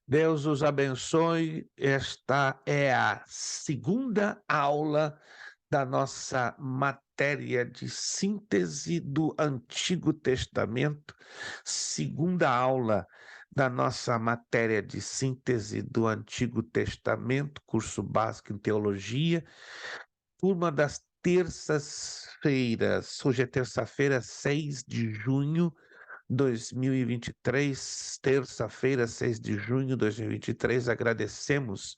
Deus os abençoe. Esta é a segunda aula da nossa matéria de síntese do Antigo Testamento, segunda aula da nossa matéria de síntese do Antigo Testamento, curso básico em teologia, turma das terças-feiras. Hoje é terça-feira, 6 de junho 2023, terça-feira, 6 de junho de 2023. Agradecemos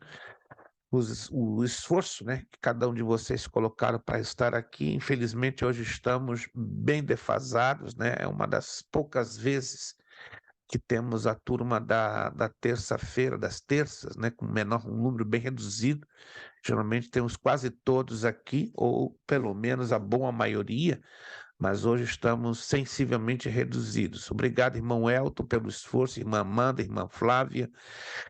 o esforço, né, que cada um de vocês colocaram para estar aqui. Infelizmente, hoje estamos bem defasados, né? É uma das poucas vezes que temos a turma da terça-feira, das terças, né, com um número bem reduzido. Geralmente temos quase todos aqui, ou pelo menos a boa maioria, mas hoje estamos sensivelmente reduzidos. Obrigado, irmão Elton, pelo esforço, irmã Amanda, irmã Flávia,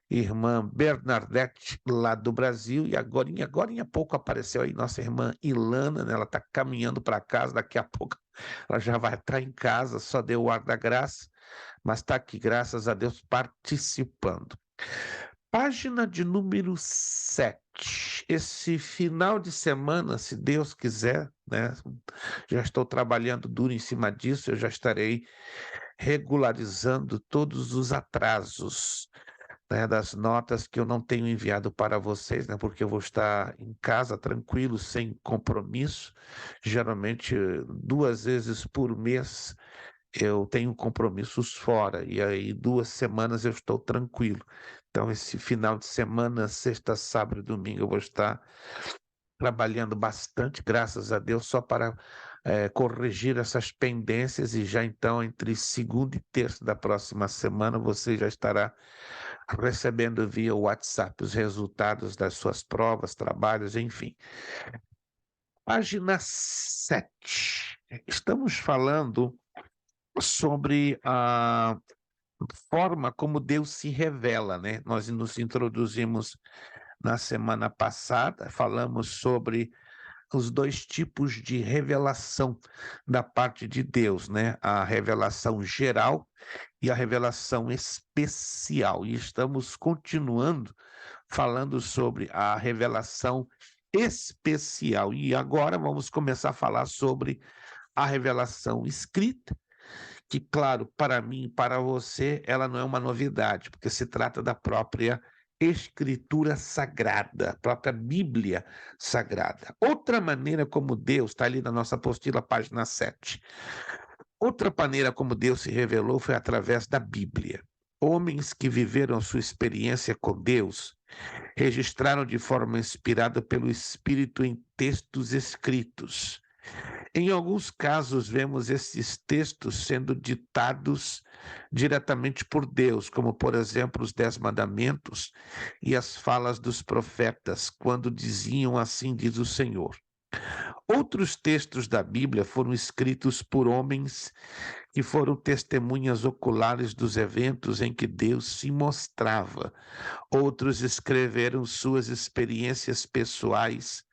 irmã Bernadette, lá do Brasil, e agora em pouco apareceu aí nossa irmã Ilana, né? Ela está caminhando para casa, daqui a pouco ela já vai estar em casa, só deu o ar da graça, mas está aqui, graças a Deus, participando. Página de número 7. Esse final de semana, se Deus quiser, né? Já estou trabalhando duro em cima disso, eu já estarei regularizando todos os atrasos, né, das notas que eu não tenho enviado para vocês, né, porque eu vou estar em casa tranquilo, sem compromisso. Geralmente, 2 vezes por mês eu tenho compromissos fora, e aí 2 semanas eu estou tranquilo. Então, esse final de semana, sexta, sábado e domingo, eu vou estar trabalhando bastante, graças a Deus, só para corrigir essas pendências, e já então, entre segunda e terça da próxima semana, você já estará recebendo via WhatsApp os resultados das suas provas, trabalhos, enfim. Página 7. Estamos falando sobre a forma como Deus se revela, né? Nós nos introduzimos na semana passada, falamos sobre os dois tipos de revelação da parte de Deus, né? A revelação geral e a revelação especial. E estamos continuando falando sobre a revelação especial. E agora vamos começar a falar sobre a revelação escrita, que, claro, para mim e para você, ela não é uma novidade, porque se trata da própria Escritura Sagrada, a própria Bíblia Sagrada. Outra maneira como Deus, está ali na nossa apostila, página 7. Outra maneira como Deus se revelou foi através da Bíblia. Homens que viveram sua experiência com Deus registraram de forma inspirada pelo Espírito em textos escritos. Em alguns casos, vemos esses textos sendo ditados diretamente por Deus, como, por exemplo, os 10 Mandamentos e as falas dos profetas, quando diziam assim diz o Senhor. Outros textos da Bíblia foram escritos por homens que foram testemunhas oculares dos eventos em que Deus se mostrava. Outros escreveram suas experiências pessoais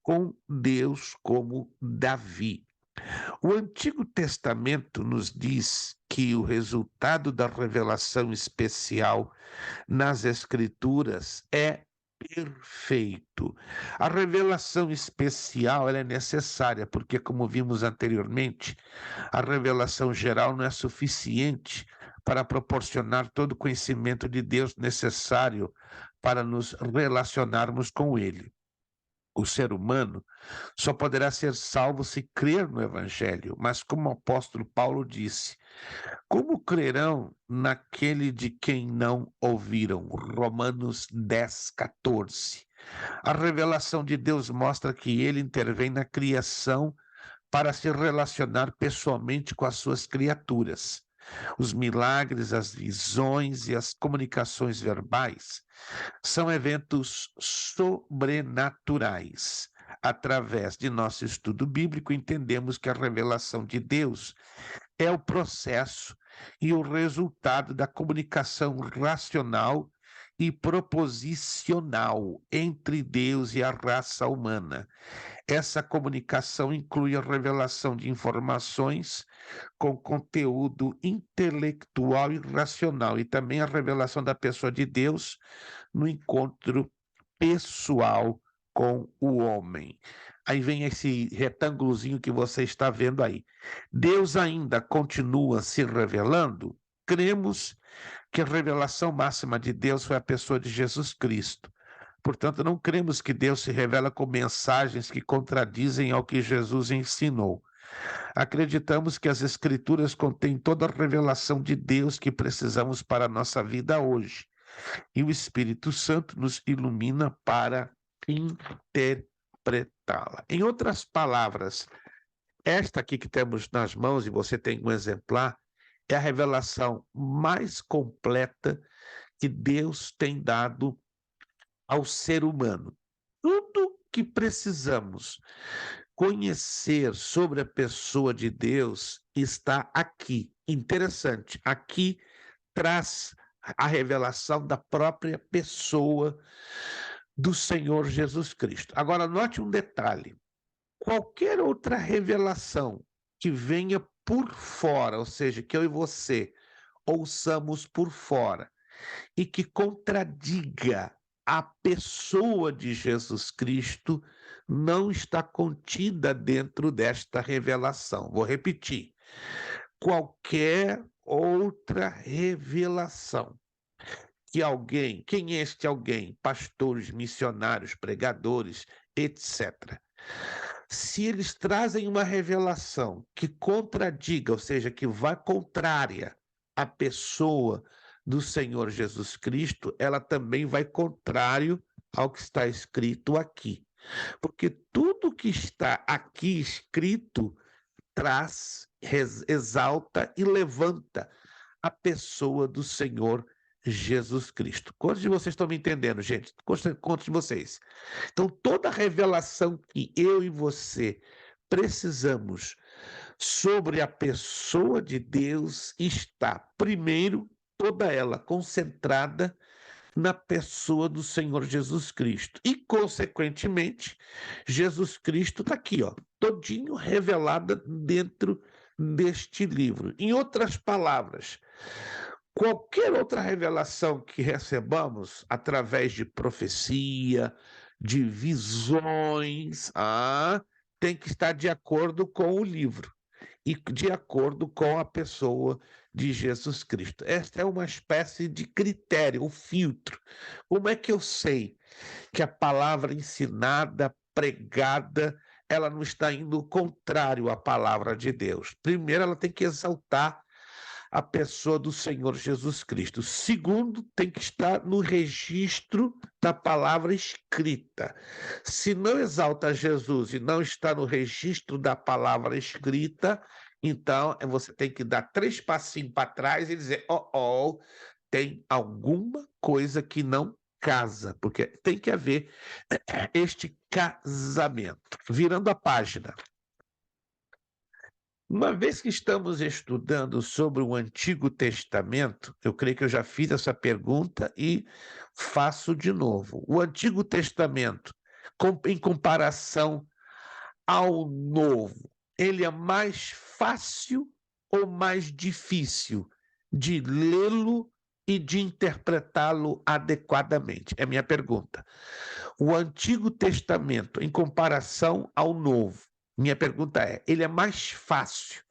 com Deus, como Davi. O Antigo Testamento nos diz que o resultado da revelação especial nas Escrituras é perfeito. A revelação especial ela é necessária, porque, como vimos anteriormente, a revelação geral não é suficiente para proporcionar todo o conhecimento de Deus necessário para nos relacionarmos com Ele. O ser humano só poderá ser salvo se crer no Evangelho, mas como o apóstolo Paulo disse, como crerão naquele de quem não ouviram? Romanos 10, 14. A revelação de Deus mostra que ele intervém na criação para se relacionar pessoalmente com as suas criaturas. Os milagres, as visões e as comunicações verbais são eventos sobrenaturais. Através de nosso estudo bíblico, entendemos que a revelação de Deus é o processo e o resultado da comunicação racional e proposicional entre Deus e a raça humana. Essa comunicação inclui a revelação de informações com conteúdo intelectual e racional, e também a revelação da pessoa de Deus no encontro pessoal com o homem. Aí vem esse retângulozinho que você está vendo aí. Deus ainda continua se revelando? Cremos que a revelação máxima de Deus foi a pessoa de Jesus Cristo. Portanto, não cremos que Deus se revela com mensagens que contradizem ao que Jesus ensinou. Acreditamos que as Escrituras contêm toda a revelação de Deus que precisamos para a nossa vida hoje. E o Espírito Santo nos ilumina para interpretá-la. Em outras palavras, esta aqui que temos nas mãos, e você tem um exemplar, é a revelação mais completa que Deus tem dado ao ser humano. Tudo que precisamos conhecer sobre a pessoa de Deus está aqui. Interessante, aqui traz a revelação da própria pessoa do Senhor Jesus Cristo. Agora, note um detalhe: qualquer outra revelação que venha por fora, ou seja, que eu e você ouçamos por fora, e que contradiga a pessoa de Jesus Cristo, não está contida dentro desta revelação. Vou repetir: qualquer outra revelação que alguém, quem é este alguém? Pastores, missionários, pregadores, etc. Se eles trazem uma revelação que contradiga, ou seja, que vá contrária à pessoa do Senhor Jesus Cristo, ela também vai contrário ao que está escrito aqui. Porque tudo que está aqui escrito traz, exalta e levanta a pessoa do Senhor Jesus Cristo. Quantos de vocês estão me entendendo, gente? Quantos de vocês? Então, toda revelação que eu e você precisamos sobre a pessoa de Deus está, primeiro, toda ela concentrada na pessoa do Senhor Jesus Cristo. E, consequentemente, Jesus Cristo está aqui, ó, todinho revelada dentro deste livro. Em outras palavras, qualquer outra revelação que recebamos através de profecia, de visões, tem que estar de acordo com o livro e de acordo com a pessoa de Jesus Cristo. Esta é uma espécie de critério, um filtro. Como é que eu sei que a palavra ensinada, pregada, ela não está indo contrário à palavra de Deus? Primeiro, ela tem que exaltar a pessoa do Senhor Jesus Cristo. Segundo, tem que estar no registro da palavra escrita. Se não exalta Jesus e não está no registro da palavra escrita, então você tem que dar 3 passinhos para trás e dizer: tem alguma coisa que não casa, porque tem que haver este casamento. Virando a página. Uma vez que estamos estudando sobre o Antigo Testamento, eu creio que eu já fiz essa pergunta e faço de novo. O Antigo Testamento, em comparação ao Novo, ele é mais fácil ou mais difícil de lê-lo e de interpretá-lo adequadamente? É minha pergunta. O Antigo Testamento, em comparação ao Novo, minha pergunta é: ele é mais fácil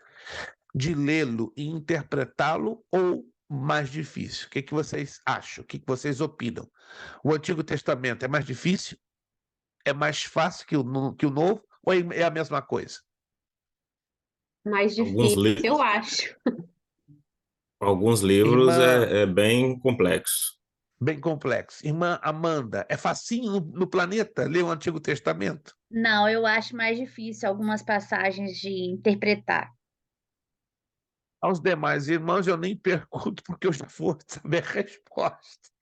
de lê-lo e interpretá-lo ou mais difícil? O que vocês acham? O que vocês opinam? O Antigo Testamento é mais difícil? É mais fácil que o Novo? Ou é a mesma coisa? Mais Alguns, difícil, eu acho. alguns livros Irmã, é bem complexo. bem complexo. Irmã Amanda, é facinho no planeta ler o Antigo Testamento? Não, eu acho mais difícil algumas passagens de interpretar. Aos demais irmãos eu nem pergunto, porque eu já vou saber a resposta.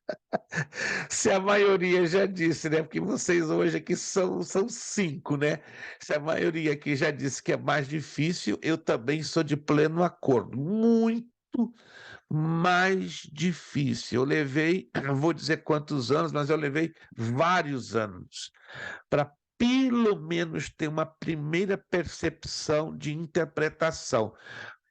Se a maioria já disse, né? Porque vocês hoje aqui são 5, né? Se a maioria aqui já disse que é mais difícil, eu também sou de pleno acordo. Muito mais difícil. Eu levei, não vou dizer quantos anos, mas eu levei vários anos para pelo menos ter uma primeira percepção de interpretação.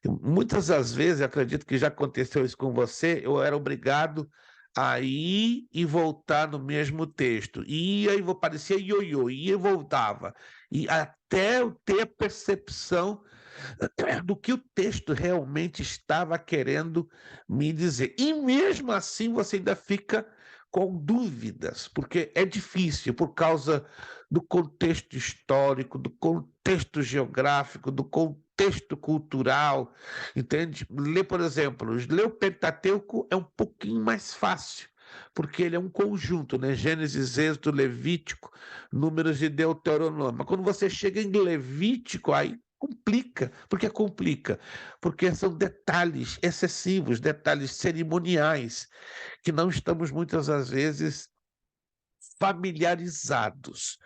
Muitas das vezes, eu acredito que já aconteceu isso com você, eu era obrigado a ir e voltar no mesmo texto. Ia e parecia ioiô, ia e voltava. E até eu ter a percepção do que o texto realmente estava querendo me dizer. E mesmo assim você ainda fica com dúvidas, porque é difícil por causa do contexto histórico, do contexto geográfico, do contexto cultural, entende? Ler, por exemplo, ler o Pentateuco é um pouquinho mais fácil, porque ele é um conjunto, né? Gênesis, Êxodo, Levítico, Números e Deuteronômio. Mas quando você chega em Levítico, aí complica. Por que complica? Porque são detalhes excessivos, detalhes cerimoniais, que não estamos muitas das vezes familiarizados.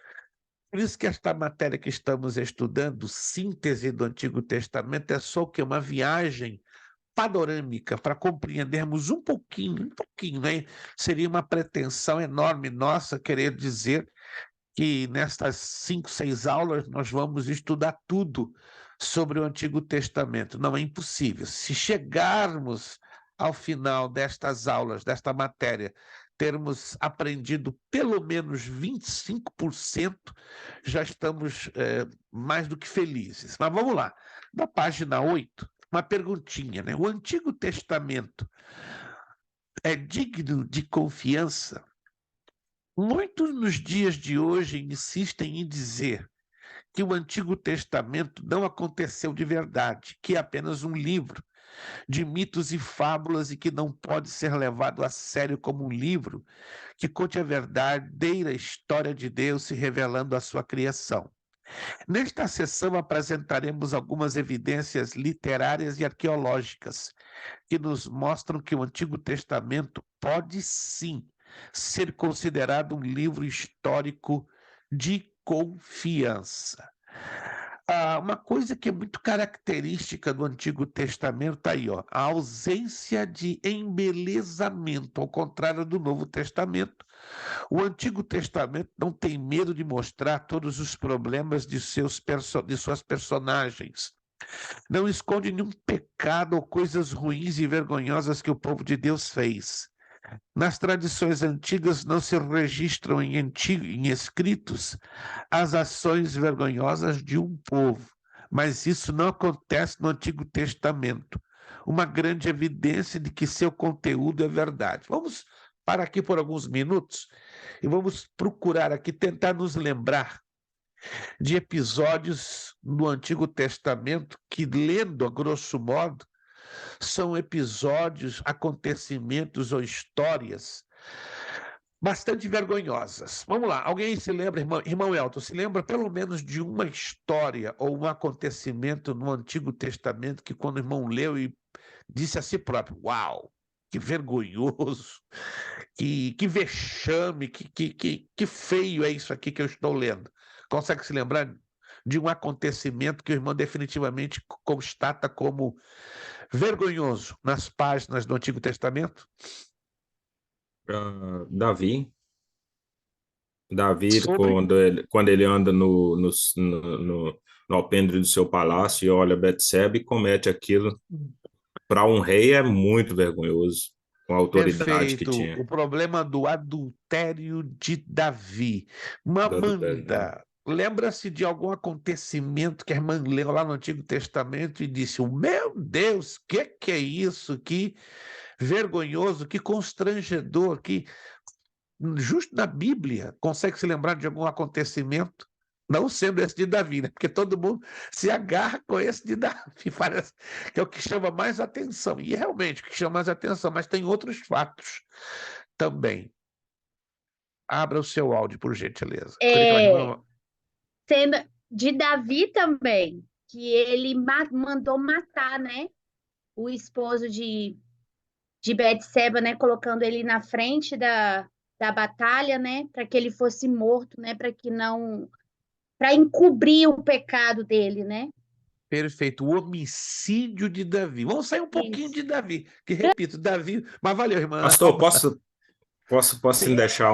Por isso que esta matéria que estamos estudando, síntese do Antigo Testamento, é só o quê? Uma viagem panorâmica para compreendermos um pouquinho, né? Seria uma pretensão enorme nossa querer dizer que nestas 5, 6 aulas nós vamos estudar tudo sobre o Antigo Testamento. Não é impossível. Se chegarmos ao final destas aulas, desta matéria, termos aprendido pelo menos 25%, já estamos mais do que felizes. Mas vamos lá. Na página 8, uma perguntinha, né? O Antigo Testamento é digno de confiança? Muitos nos dias de hoje insistem em dizer que o Antigo Testamento não aconteceu de verdade, que é apenas um livro de mitos e fábulas e que não pode ser levado a sério como um livro que conte a verdadeira história de Deus se revelando a sua criação. Nesta sessão apresentaremos algumas evidências literárias e arqueológicas que nos mostram que o Antigo Testamento pode sim ser considerado um livro histórico de confiança. Uma coisa que é muito característica do Antigo Testamento está aí, ó, a ausência de embelezamento, ao contrário do Novo Testamento. O Antigo Testamento não tem medo de mostrar todos os problemas de suas personagens. Não esconde nenhum pecado ou coisas ruins e vergonhosas que o povo de Deus fez. Nas tradições antigas não se registram em escritos as ações vergonhosas de um povo, mas isso não acontece no Antigo Testamento. Uma grande evidência de que seu conteúdo é verdade. Vamos parar aqui por alguns minutos e vamos procurar aqui tentar nos lembrar de episódios no Antigo Testamento que, lendo a grosso modo, são episódios, acontecimentos ou histórias bastante vergonhosas. Vamos lá, alguém se lembra, irmão Elton, se lembra pelo menos de uma história ou um acontecimento no Antigo Testamento que quando o irmão leu e disse a si próprio, uau, que vergonhoso, que vexame, que feio é isso aqui que eu estou lendo. Consegue se lembrar de um acontecimento que o irmão definitivamente constata como vergonhoso nas páginas do Antigo Testamento? Davi, Sobre? quando ele anda no alpendre do seu palácio e olha Betseba e comete aquilo, para um rei é muito vergonhoso, com a autoridade que Perfeito. tinha O problema do adultério de Davi. do adultério, né? Mamanda, lembra-se de algum acontecimento que a irmã leu lá no Antigo Testamento e disse: meu Deus, que é isso? Que vergonhoso, que constrangedor, que justo na Bíblia consegue se lembrar de algum acontecimento? Não sendo esse de Davi, né? Porque todo mundo se agarra com esse de Davi, parece que é o que chama mais atenção. E realmente o que chama mais atenção, mas tem outros fatos também. Abra o seu áudio, por gentileza. Queria que a É, irmã... sendo de Davi também, que ele mandou matar, né, o esposo de Betseba, né, colocando ele na frente da batalha, né, para que ele fosse morto, né, para que não, para encobrir o pecado dele, né? Perfeito. O homicídio de Davi. Vamos sair um pouquinho Isso. de Davi, que repito, Davi. Mas valeu, irmã. Pastor, posso Sim. deixar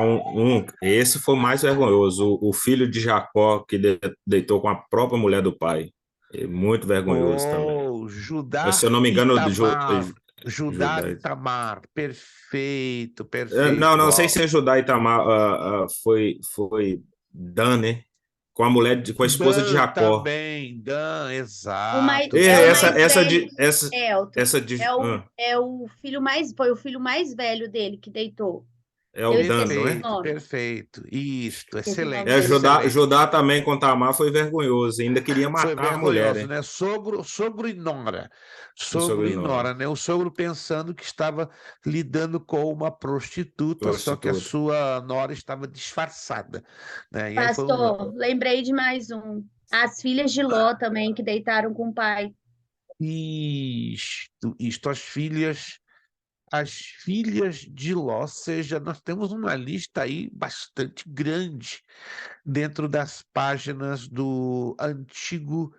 esse foi o mais vergonhoso, o filho de Jacó que deitou com a própria mulher do pai. É muito vergonhoso também. Oh, Se eu Judá não me e engano, Tamar. Judá Judá. e Tamar. Perfeito, Não, perfeito. não sei Ó. se é Judá e Tamar, foi Dan, né? Com com a esposa de Dan Jacó. também, Dan, O mais, exato, E é o essa, mais Dan. essa velho, de, essa, Elton. essa de, Foi o filho mais velho dele que deitou. é o Eu Dan, esqueci não o é? Perfeito, nome. perfeito. Isto, Esqueci o nome É, dele. excelente. Judá também com Tamar foi vergonhoso. Ainda queria Foi matar a mulher, vergonhoso, né? né? Sogro e nora. O Sogro e sobrenome. nora, né? O sogro pensando que estava lidando com uma prostituta, só que a Prostituta. sua nora estava disfarçada, né? E aí foi um... Pastor, lembrei de mais um. As filhas de Ló também, que deitaram com o pai. Isto, as filhas de Ló, ou seja, nós temos uma lista aí bastante grande dentro das páginas do Antigo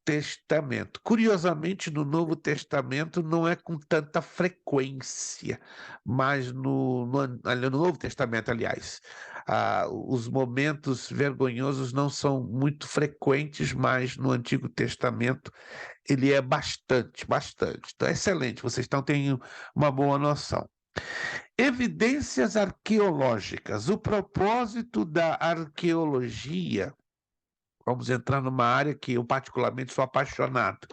Testamento. Curiosamente, no Novo Testamento não é com tanta frequência, mas no Novo Testamento, aliás, os momentos vergonhosos não são muito frequentes, mas no Antigo Testamento ele é bastante, bastante. Então, é excelente, vocês estão tendo uma boa noção. Evidências arqueológicas. O propósito da arqueologia, vamos entrar numa área que eu particularmente sou apaixonado,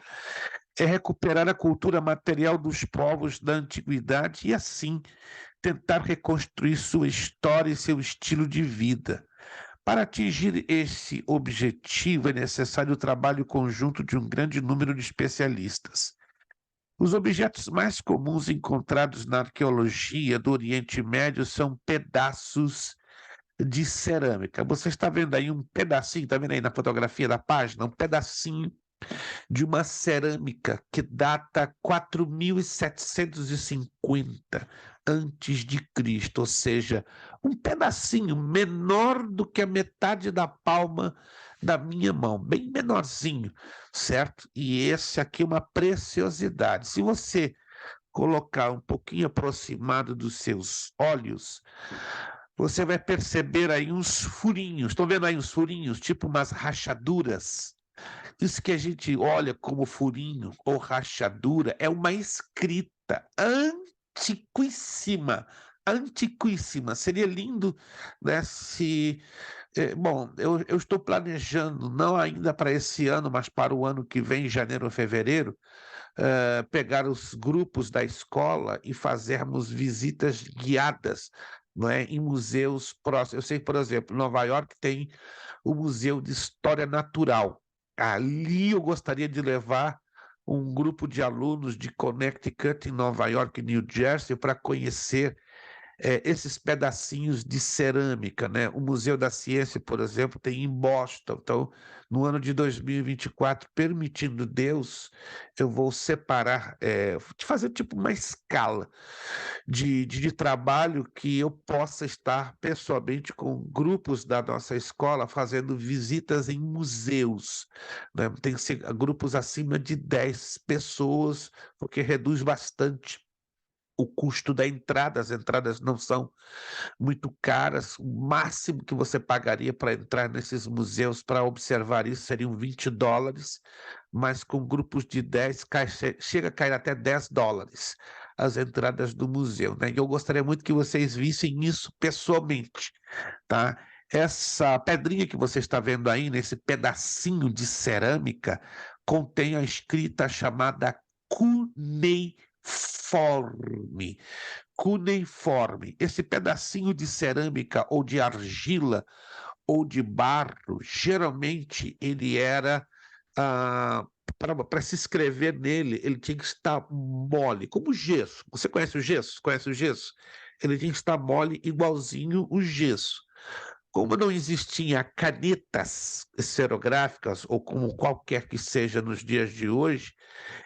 é recuperar a cultura material dos povos da antiguidade e, assim, tentar reconstruir sua história e seu estilo de vida. Para atingir esse objetivo, é necessário o trabalho conjunto de um grande número de especialistas. Os objetos mais comuns encontrados na arqueologia do Oriente Médio são pedaços de cerâmica. Você está vendo aí um pedacinho, está vendo aí na fotografia da página, um pedacinho de uma cerâmica que data 4750 antes de Cristo, ou seja, um pedacinho menor do que a metade da palma da minha mão, bem menorzinho, certo? E esse aqui é uma preciosidade. Se você colocar um pouquinho aproximado dos seus olhos, você vai perceber aí uns furinhos. Estão vendo aí uns furinhos, tipo umas rachaduras? Isso que a gente olha como furinho ou rachadura é uma escrita antiquíssima, antiquíssima. Seria lindo, né, se... bom, eu estou planejando, não ainda para esse ano, mas para o ano que vem, janeiro ou fevereiro, pegar os grupos da escola e fazermos visitas guiadas, não é, em museus próximos. Eu sei, por exemplo, Nova York tem o Museu de História Natural. Ali eu gostaria de levar um grupo de alunos de Connecticut, em Nova York e New Jersey, para conhecer esses pedacinhos de cerâmica, né? O Museu da Ciência, por exemplo, tem em Boston. Então, no ano de 2024, permitindo Deus, eu vou separar, de fazer tipo uma escala de trabalho que eu possa estar pessoalmente com grupos da nossa escola fazendo visitas em museus, né? Tem que ser grupos acima de 10 pessoas, porque reduz bastante o custo da entrada. As entradas não são muito caras. O máximo que você pagaria para entrar nesses museus para observar isso seriam $20, mas com grupos de 10 chega a cair até $10 as entradas do museu, né? E eu gostaria muito que vocês vissem isso pessoalmente, tá? Essa pedrinha que você está vendo aí, nesse pedacinho de cerâmica, contém a escrita chamada cuneiforme. Cuneiforme. Esse pedacinho de cerâmica ou de argila ou de barro, geralmente ele era para se escrever nele, ele tinha que estar mole, como gesso. Você conhece o gesso? Conhece o gesso? Ele tinha que estar mole igualzinho o gesso. Como não existiam canetas esferográficas, ou como qualquer que seja nos dias de hoje,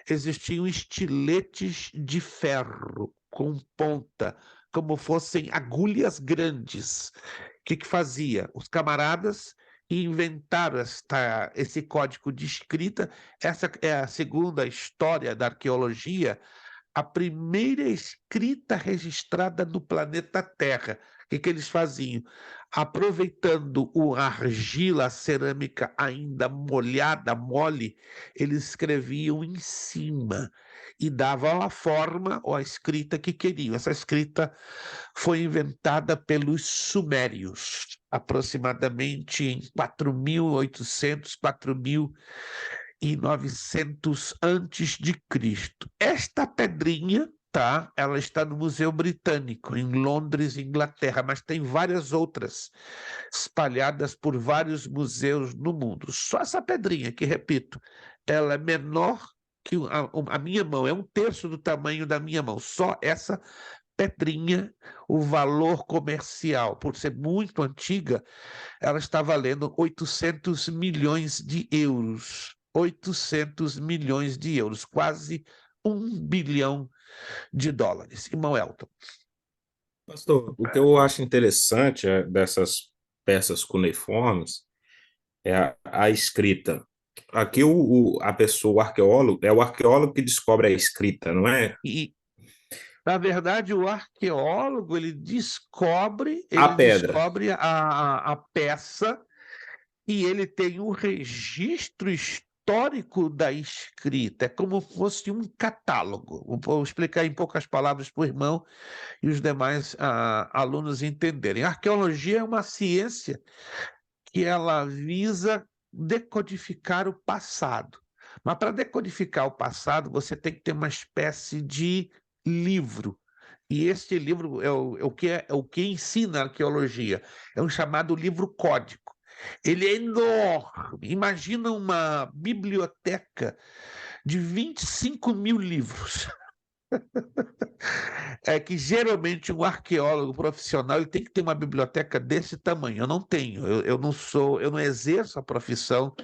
existiam estiletes de ferro com ponta, como fossem agulhas grandes. O que fazia? Os camaradas e inventaram esse código de escrita. Essa é a segunda história da arqueologia, a primeira escrita registrada no planeta Terra. O que eles faziam? Aproveitando a argila, a cerâmica ainda molhada, mole, eles escreviam em cima e davam a forma ou a escrita que queriam. Essa escrita foi inventada pelos sumérios, aproximadamente em 4.800, 4.900 antes de Cristo. Esta pedrinha, tá? Ela está no Museu Britânico, em Londres, Inglaterra, mas tem várias outras espalhadas por vários museus no mundo. Só essa pedrinha, que repito, ela é menor que a minha mão, é 1/3 do tamanho da minha mão. Só essa pedrinha, o valor comercial, por ser muito antiga, ela está valendo 800 milhões de euros. 800 milhões de euros, quase 1 bilhão de dólares. Irmão Elton. Pastor, o que eu acho interessante dessas peças cuneiformes é a escrita. Aqui a pessoa, o arqueólogo, é o arqueólogo que descobre a escrita, não é? E, na verdade, o arqueólogo, ele descobre A pedra. a peça e ele tem um registro histórico da escrita. É como se fosse um catálogo. Vou explicar em poucas palavras para o irmão e os demais alunos entenderem. A arqueologia é uma ciência que ela visa decodificar o passado. Mas para decodificar o passado, você tem que ter uma espécie de livro. E este livro é o que ensina a arqueologia. É um chamado livro código. Ele é enorme. Imagina uma biblioteca de 25.000 livros. É que geralmente um arqueólogo profissional ele tem que ter uma biblioteca desse tamanho. Eu não tenho, eu não exerço a profissão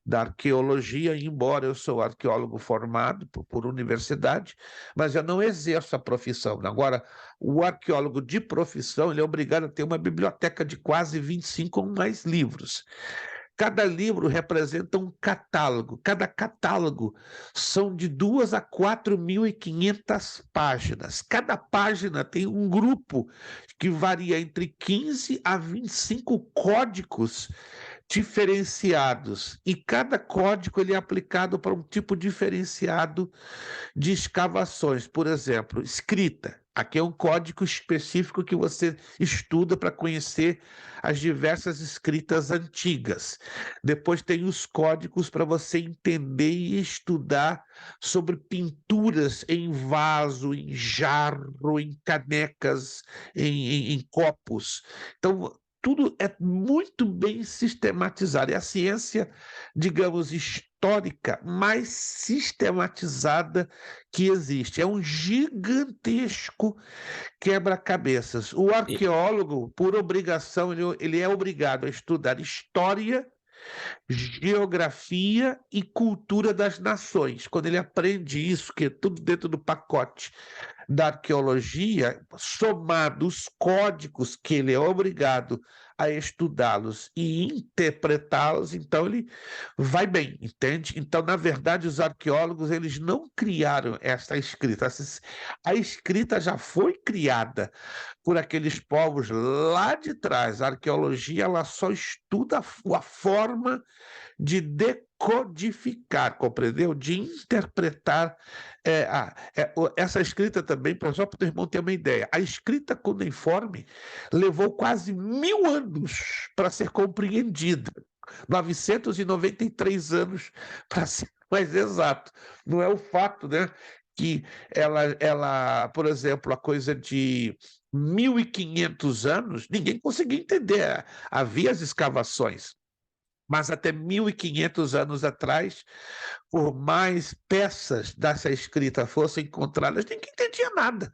da arqueologia, embora eu sou arqueólogo formado por universidade, mas eu não exerço a profissão. Agora, o arqueólogo de profissão ele é obrigado a ter uma biblioteca de quase 25 ou mais livros. Cada livro representa um catálogo. Cada catálogo são de 2 a 4.500 páginas. Cada página tem um grupo que varia entre 15 a 25 códigos diferenciados. E cada código ele é aplicado para um tipo diferenciado de escavações. Por exemplo, escrita. Aqui é um código específico que você estuda para conhecer as diversas escritas antigas. Depois tem os códigos para você entender e estudar sobre pinturas em vaso, em jarro, em canecas, em copos. Então, tudo é muito bem sistematizado. É a ciência, digamos, histórica mais sistematizada que existe. É um gigantesco quebra-cabeças. O arqueólogo, por obrigação, ele é obrigado a estudar história, geografia e cultura das nações. Quando ele aprende isso, que é tudo dentro do pacote da arqueologia, somado os códigos que ele é obrigado a estudá-los e interpretá-los, então ele vai bem, entende? Então, na verdade, os arqueólogos eles não criaram essa escrita. A escrita já foi criada por aqueles povos lá de trás. A arqueologia ela só estuda a forma de decodificar, compreendeu? De interpretar essa escrita também, só para o irmão ter uma ideia. A escrita cuneiforme levou quase 1.000 anos para ser compreendida. 993 anos, para ser mais exato. Não é o fato, né, que ela, por exemplo, a coisa de 1.500 anos, ninguém conseguia entender. Havia as escavações, mas até 1.500 anos atrás, por mais peças dessa escrita fossem encontradas, ninguém entendia nada.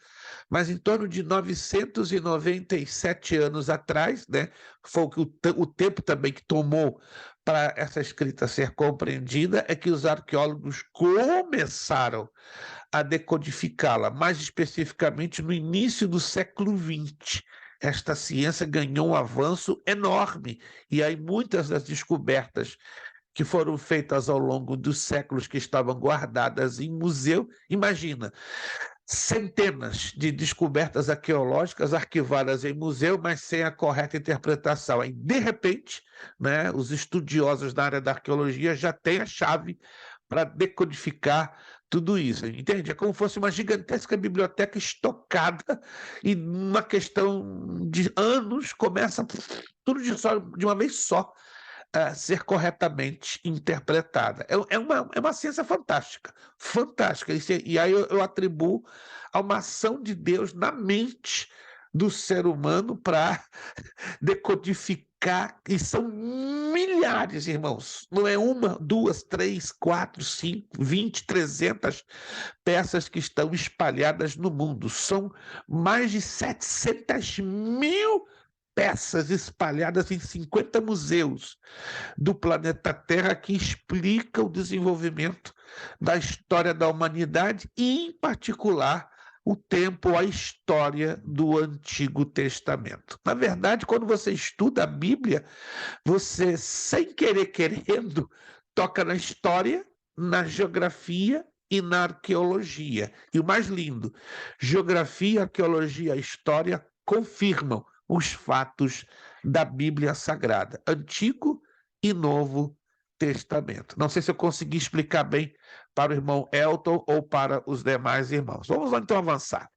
Mas em torno de 997 anos atrás, né, foi o tempo também que tomou para essa escrita ser compreendida, é que os arqueólogos começaram a decodificá-la, mais especificamente no início do século XX. esta ciência ganhou um avanço enorme. E aí muitas das descobertas que foram feitas ao longo dos séculos, que estavam guardadas em museu, imagina, centenas de descobertas arqueológicas arquivadas em museu, mas sem a correta interpretação. Aí, de repente, né, os estudiosos da área da arqueologia já têm a chave para decodificar tudo isso, entende? É como se fosse uma gigantesca biblioteca estocada e numa questão de anos começa tudo de uma vez só a ser corretamente interpretada. É uma ciência fantástica, fantástica. E aí eu atribuo a uma ação de Deus na mente do ser humano para decodificar, e são milhares, irmãos. Não é uma, duas, três, quatro, 5, 20, 300 peças que estão espalhadas no mundo. São mais de 700 mil peças espalhadas em 50 museus do planeta Terra que explica o desenvolvimento da história da humanidade e, em particular, o tempo, a história do Antigo Testamento. Na verdade, quando você estuda a Bíblia, você, sem querer querendo, toca na história, na geografia e na arqueologia. E o mais lindo, geografia, arqueologia e história confirmam os fatos da Bíblia Sagrada, Antigo e Novo Testamento. Não sei se eu consegui explicar bem para o irmão Elton ou para os demais irmãos. Vamos lá então avançar.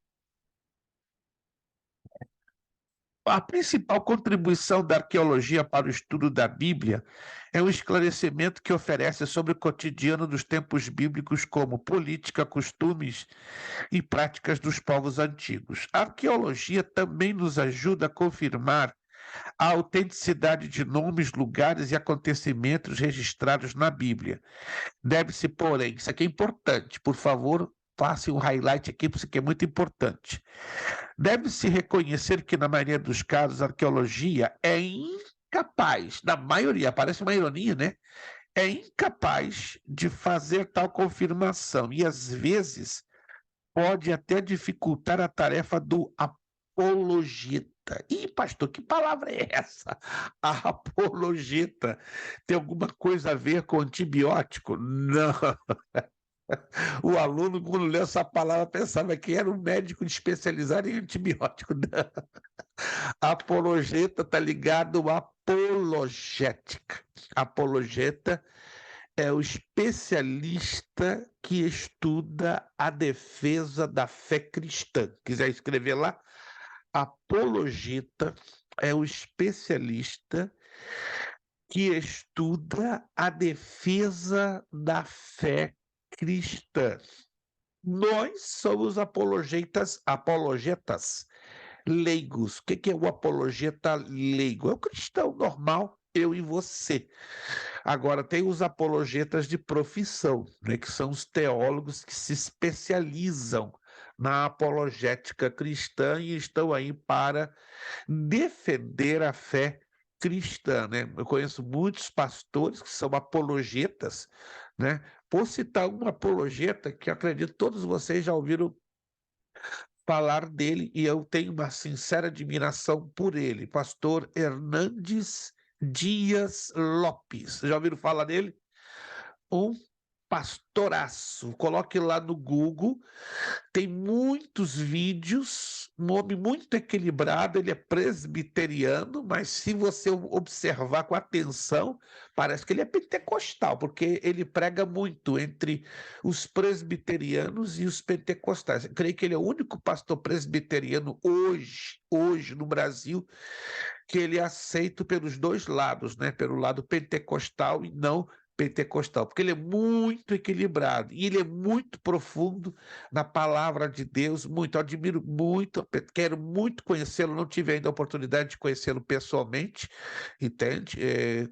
A principal contribuição da arqueologia para o estudo da Bíblia é o esclarecimento que oferece sobre o cotidiano dos tempos bíblicos, como política, costumes e práticas dos povos antigos. A arqueologia também nos ajuda a confirmar a autenticidade de nomes, lugares e acontecimentos registrados na Bíblia. Deve-se, porém, isso aqui é importante, por favor, passe um highlight aqui, porque isso aqui é muito importante. Deve-se reconhecer que, na maioria dos casos, a arqueologia é incapaz, na maioria, parece uma ironia, né? É incapaz de fazer tal confirmação e, às vezes, pode até dificultar a tarefa do apologeta. Ih, pastor, que palavra é essa? A apologeta tem alguma coisa a ver com antibiótico? Não. O aluno, quando leu essa palavra, pensava que era um médico especializado em antibiótico. Não. Apologeta está ligado à apologética. Apologeta é o especialista que estuda a defesa da fé cristã. Quiser escrever lá, apologeta é o especialista que estuda a defesa da fé cristã. Nós somos apologetas leigos. O que é o apologeta leigo? É o cristão normal, eu e você. Agora, tem os apologetas de profissão, né, que são os teólogos que se especializam na apologética cristã e estão aí para defender a fé cristã, né? Eu conheço muitos pastores que são apologetas, né? Por citar um apologeta que eu acredito todos vocês já ouviram falar dele, e eu tenho uma sincera admiração por ele, pastor Hernandes Dias Lopes. Já ouviram falar dele? Um pastoraço. Coloque lá no Google, tem muitos vídeos, um homem muito equilibrado, ele é presbiteriano, mas se você observar com atenção, parece que ele é pentecostal, porque ele prega muito entre os presbiterianos e os pentecostais. Eu creio que ele é o único pastor presbiteriano hoje no Brasil, que ele é aceito pelos dois lados, né? Pelo lado pentecostal e não pentecostal, porque ele é muito equilibrado e ele é muito profundo na palavra de Deus, muito, eu admiro muito, quero muito conhecê-lo, não tive ainda a oportunidade de conhecê-lo pessoalmente, entende?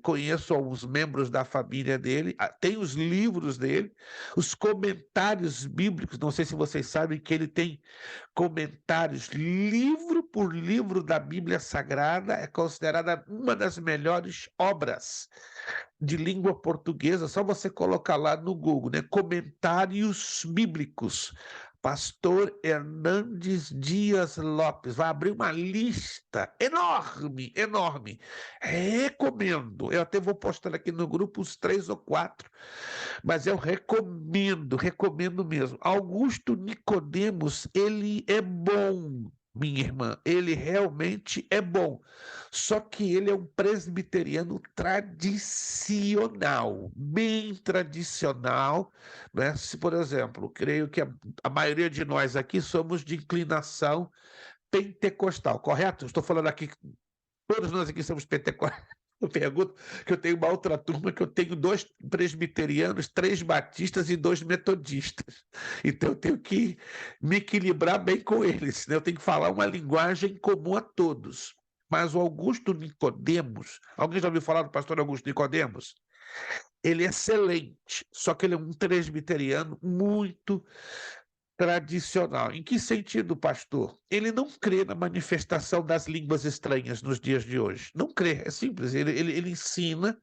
Conheço alguns membros da família dele, tenho os livros dele, os comentários bíblicos, não sei se vocês sabem que ele tem comentários, livro por livro da Bíblia Sagrada, é considerada uma das melhores obras de língua portuguesa, só você colocar lá no Google, né? Comentários bíblicos, Pastor Hernandes Dias Lopes vai abrir uma lista enorme, enorme. Recomendo. Eu até vou postar aqui no grupo os 3 ou 4, mas eu recomendo, recomendo mesmo. Augusto Nicodemos, ele é bom, minha irmã, ele realmente é bom. Só que ele é um presbiteriano tradicional, bem tradicional, né? Se, por exemplo, creio que a maioria de nós aqui somos de inclinação pentecostal, correto? Estou falando aqui, todos nós aqui somos pentecostais. Eu pergunto que eu tenho uma outra turma que eu tenho 2 presbiterianos, 3 batistas e 2 metodistas. Então eu tenho que me equilibrar bem com eles, né? Eu tenho que falar uma linguagem comum a todos. Mas o Augusto Nicodemos, alguém já ouviu falar do pastor Augusto Nicodemos? Ele é excelente, só que ele é um presbiteriano muito tradicional. Em que sentido, pastor? Ele não crê na manifestação das línguas estranhas nos dias de hoje. Não crê, é simples. Ele ensina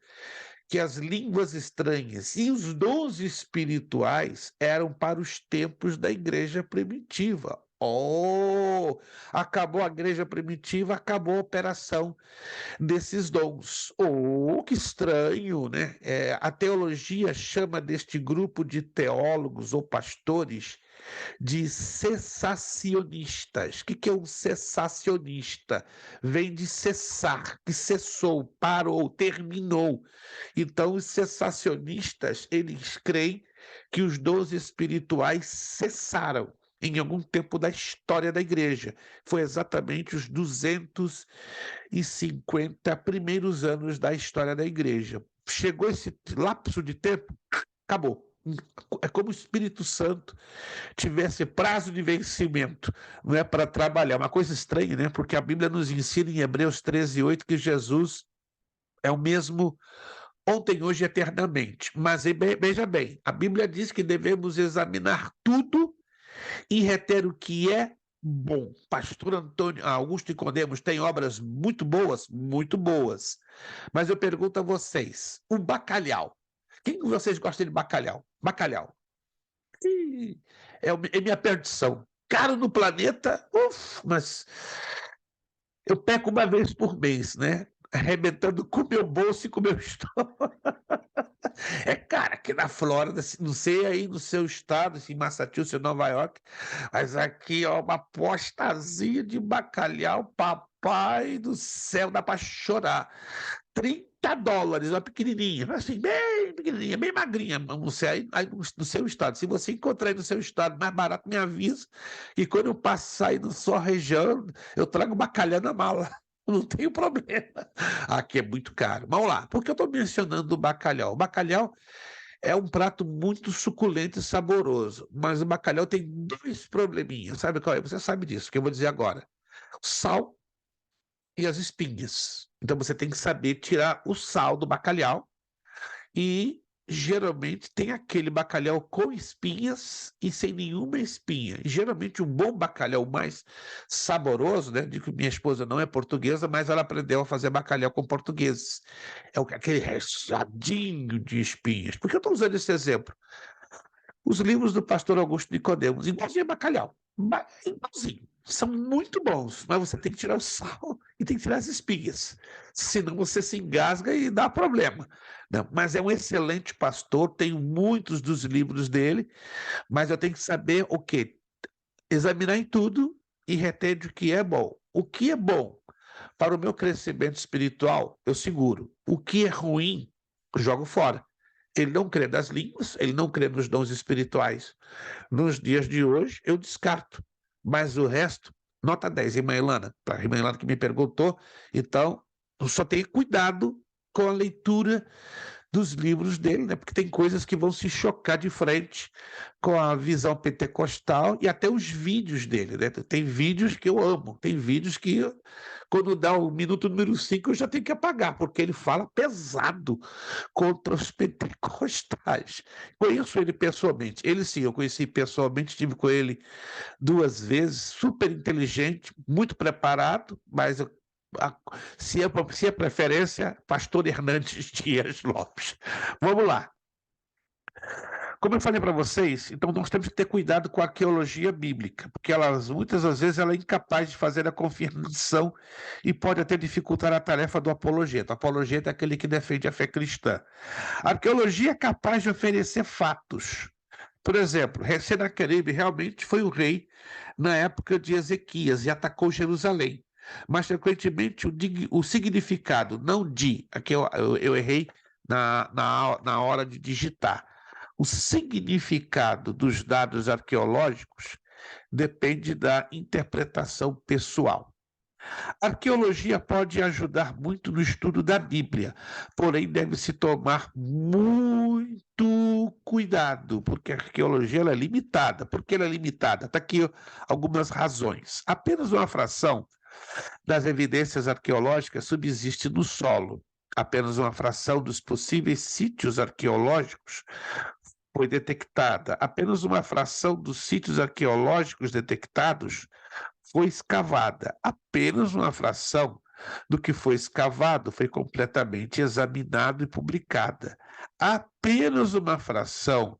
que as línguas estranhas e os dons espirituais eram para os tempos da igreja primitiva. Oh, acabou a igreja primitiva, acabou a operação desses dons. Oh, que estranho, né? A teologia chama deste grupo de teólogos ou pastores de cessacionistas. O que é um cessacionista? Vem de cessar, que cessou, parou, terminou. Então, os cessacionistas, eles creem que os dons espirituais cessaram em algum tempo da história da igreja. Foi exatamente os 250 primeiros anos da história da igreja. Chegou esse lapso de tempo, acabou. É como o Espírito Santo tivesse prazo de vencimento, não é, para trabalhar. Uma coisa estranha, né? Porque a Bíblia nos ensina em Hebreus 13:8 que Jesus é o mesmo ontem, hoje e eternamente. Mas veja bem, a Bíblia diz que devemos examinar tudo e reter o que é bom. Pastor Augusto Nicodemos tem obras muito boas, muito boas. Mas eu pergunto a vocês, o bacalhau. Quem de vocês gosta de bacalhau? Bacalhau. É minha perdição. Caro no planeta, mas eu peco uma vez por mês, né? Arrebentando com o meu bolso e com o meu estômago. É, cara, aqui na Flórida, não sei aí no seu estado, em Massachusetts, Nova York, mas aqui, ó, uma postazinha de bacalhau, papai do céu, dá para chorar. $30, uma pequenininha, assim, bem pequenininha, bem magrinha, não sei, aí no seu estado. Se você encontrar aí no seu estado mais barato, me avisa, e quando eu passar aí na sua região, eu trago bacalhau na mala. Não tenho problema. Aqui é muito caro. Vamos lá. Por que eu estou mencionando o bacalhau? O bacalhau é um prato muito suculento e saboroso, mas o bacalhau tem 2 probleminhas. Sabe qual é? Você sabe disso, que eu vou dizer agora. O sal e as espinhas. Então você tem que saber tirar o sal do bacalhau e geralmente tem aquele bacalhau com espinhas e sem nenhuma espinha. E, geralmente um bom bacalhau mais saboroso, né? Digo que minha esposa não é portuguesa, mas ela aprendeu a fazer bacalhau com portugueses. É aquele rechadinho de espinhas. Por que eu estou usando esse exemplo? Os livros do pastor Augusto Nicodemos, igualzinho a bacalhau. Igualzinho. São muito bons, mas você tem que tirar o sal e tem que tirar as espinhas. Senão você se engasga e dá problema. Não, mas é um excelente pastor, tenho muitos dos livros dele, mas eu tenho que saber o quê? Examinar em tudo e reter o que é bom. O que é bom para o meu crescimento espiritual, eu seguro. O que é ruim, eu jogo fora. Ele não crê nas línguas, ele não crê nos dons espirituais. Nos dias de hoje, eu descarto. Mas o resto, nota 10, irmã Ilana. Para a irmã Ilana que me perguntou, então, eu só tenho cuidado com a leitura dos livros dele, né? Porque tem coisas que vão se chocar de frente com a visão pentecostal e até os vídeos dele, né? Tem vídeos que eu amo, tem vídeos que quando dá o minuto número 5 eu já tenho que apagar, porque ele fala pesado contra os pentecostais. Conheço ele pessoalmente. Ele sim, eu conheci pessoalmente, estive com ele 2 vezes, super inteligente, muito preparado, mas se é preferência, pastor Hernandes Dias Lopes. Vamos lá. Como eu falei para vocês, então nós temos que ter cuidado com a arqueologia bíblica, porque muitas das vezes ela é incapaz de fazer a confirmação e pode até dificultar a tarefa do apologeta. O apologeta é aquele que defende a fé cristã. A arqueologia é capaz de oferecer fatos. Por exemplo, Senaqueribe realmente foi o rei na época de Ezequias e atacou Jerusalém. Mas, frequentemente, o significado, não de, aqui eu errei na hora de digitar, o significado dos dados arqueológicos depende da interpretação pessoal. A arqueologia pode ajudar muito no estudo da Bíblia, porém deve-se tomar muito cuidado, porque a arqueologia ela é limitada. Por que ela é limitada? Está aqui algumas razões. Apenas uma fração das evidências arqueológicas subsiste no solo. Apenas uma fração dos possíveis sítios arqueológicos foi detectada. Apenas uma fração dos sítios arqueológicos detectados foi escavada. Apenas uma fração do que foi escavado foi completamente examinado e publicada. Apenas uma fração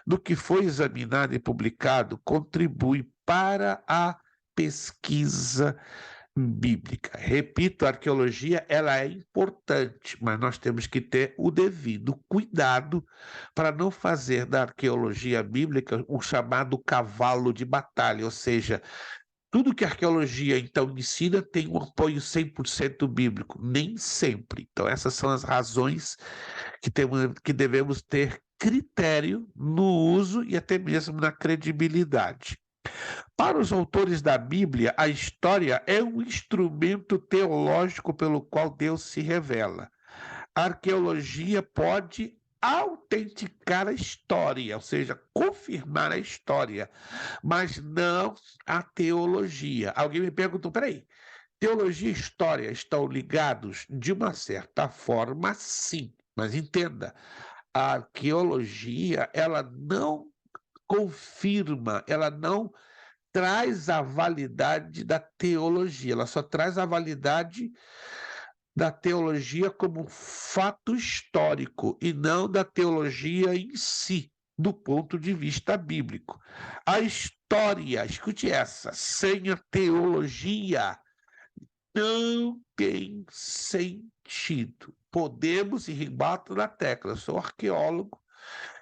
do que foi examinado e publicado contribui para a pesquisa bíblica. Repito, a arqueologia ela é importante, mas nós temos que ter o devido cuidado para não fazer da arqueologia bíblica um chamado cavalo de batalha, ou seja, tudo que a arqueologia, então, ensina tem um apoio 100% bíblico. Nem sempre. Então, essas são as razões que devemos ter critério no uso e até mesmo na credibilidade. Para os autores da Bíblia, a história é um instrumento teológico pelo qual Deus se revela. A arqueologia pode autenticar a história, ou seja, confirmar a história, mas não a teologia. Alguém me perguntou, peraí, teologia e história estão ligados? De uma certa forma, sim. Mas entenda, a arqueologia, ela não confirma, ela não traz a validade da teologia, ela só traz a validade da teologia como fato histórico e não da teologia em si, do ponto de vista bíblico. A história, escute essa, sem a teologia não tem sentido. Podemos, e rebato na tecla, eu sou arqueólogo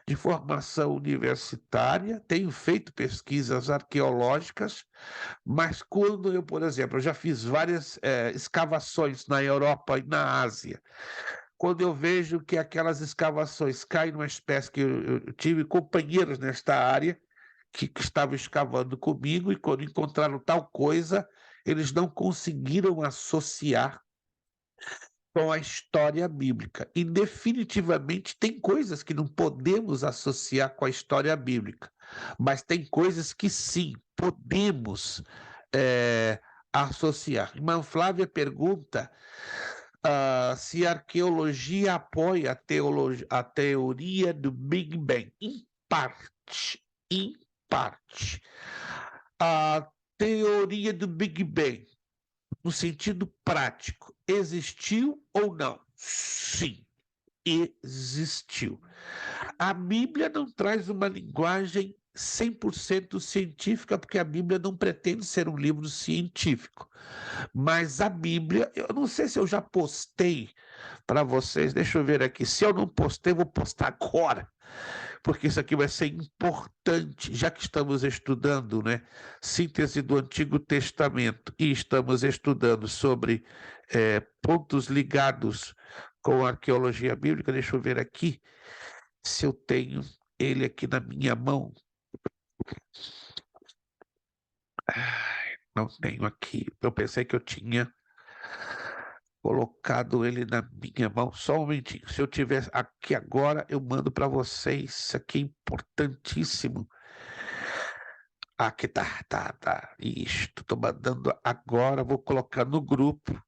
de formação universitária, tenho feito pesquisas arqueológicas, mas quando eu, por exemplo, eu já fiz várias escavações na Europa e na Ásia, quando eu vejo que aquelas escavações caem numa espécie que eu tive companheiros nesta área que estavam escavando comigo e quando encontraram tal coisa, eles não conseguiram associar com a história bíblica. E definitivamente tem coisas que não podemos associar com a história bíblica, mas tem coisas que sim, podemos associar. Irmã Flávia pergunta se a arqueologia apoia a teoria do Big Bang. Em parte, em parte. A teoria do Big Bang, no sentido prático, existiu ou não? Sim, existiu. A Bíblia não traz uma linguagem 100% científica, porque a Bíblia não pretende ser um livro científico. Mas a Bíblia, eu não sei se eu já postei para vocês, deixa eu ver aqui. Se eu não postei, vou postar agora, porque isso aqui vai ser importante, já que estamos estudando, né, síntese do Antigo Testamento e estamos estudando sobre pontos ligados com a arqueologia bíblica. Deixa eu ver aqui se eu tenho ele aqui na minha mão. Não tenho aqui. Eu pensei que eu tinha colocado ele na minha mão. Só um momentinho. Se eu tiver aqui agora, eu mando para vocês. Isso aqui é importantíssimo. Aqui tá. Isto, estou mandando agora, vou colocar no grupo.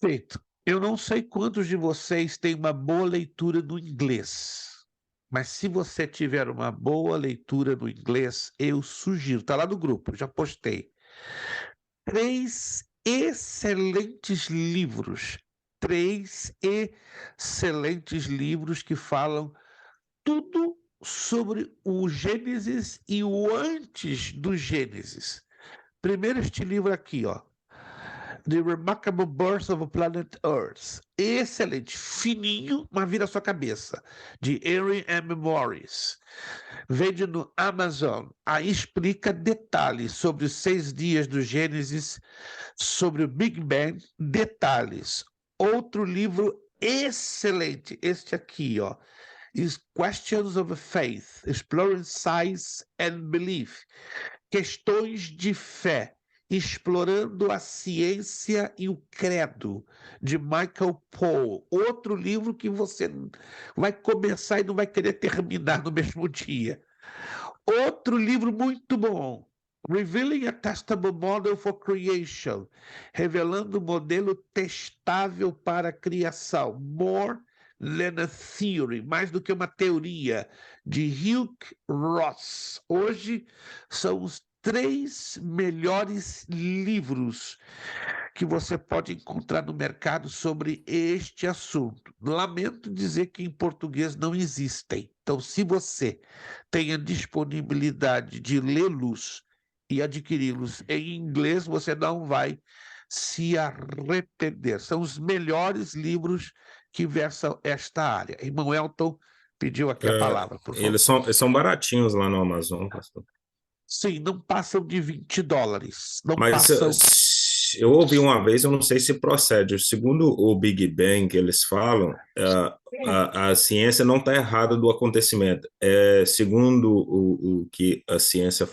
Feito. Eu não sei quantos de vocês têm uma boa leitura no inglês, mas se você tiver uma boa leitura no inglês, eu sugiro, está lá no grupo, já postei. 3 excelentes livros, 3 excelentes livros que falam tudo sobre o Gênesis e o antes do Gênesis. Primeiro este livro aqui, ó, The Remarkable Birth of Planet Earth. Excelente, fininho, mas vira a sua cabeça, de Henry M. Morris. Vende no Amazon. Aí explica detalhes sobre os 6 dias do Gênesis, sobre o Big Bang, detalhes. Outro livro excelente, este aqui, ó, is Questions of Faith, Exploring Science and Belief. Questões de fé, explorando a ciência e o credo, de Michael Pohl. Outro livro que você vai começar e não vai querer terminar no mesmo dia. Outro livro muito bom, Revealing a Testable Model for Creation, revelando um modelo testável para a criação. More than a Theory, mais do que uma teoria, de Hugh Ross. Hoje são os 3 melhores livros que você pode encontrar no mercado sobre este assunto. Lamento dizer que em português não existem. Então, se você tem a disponibilidade de lê-los e adquiri-los em inglês, você não vai se arrepender. São os melhores livros que versam esta área. Irmão Elton pediu aqui a palavra, por favor. Eles são baratinhos lá no Amazon, pastor. Sim, não passam de $20. Não Mas passam. eu ouvi uma vez, eu não sei se procede. Segundo o Big Bang que eles falam, a ciência não está errada do acontecimento. Segundo o que a ciência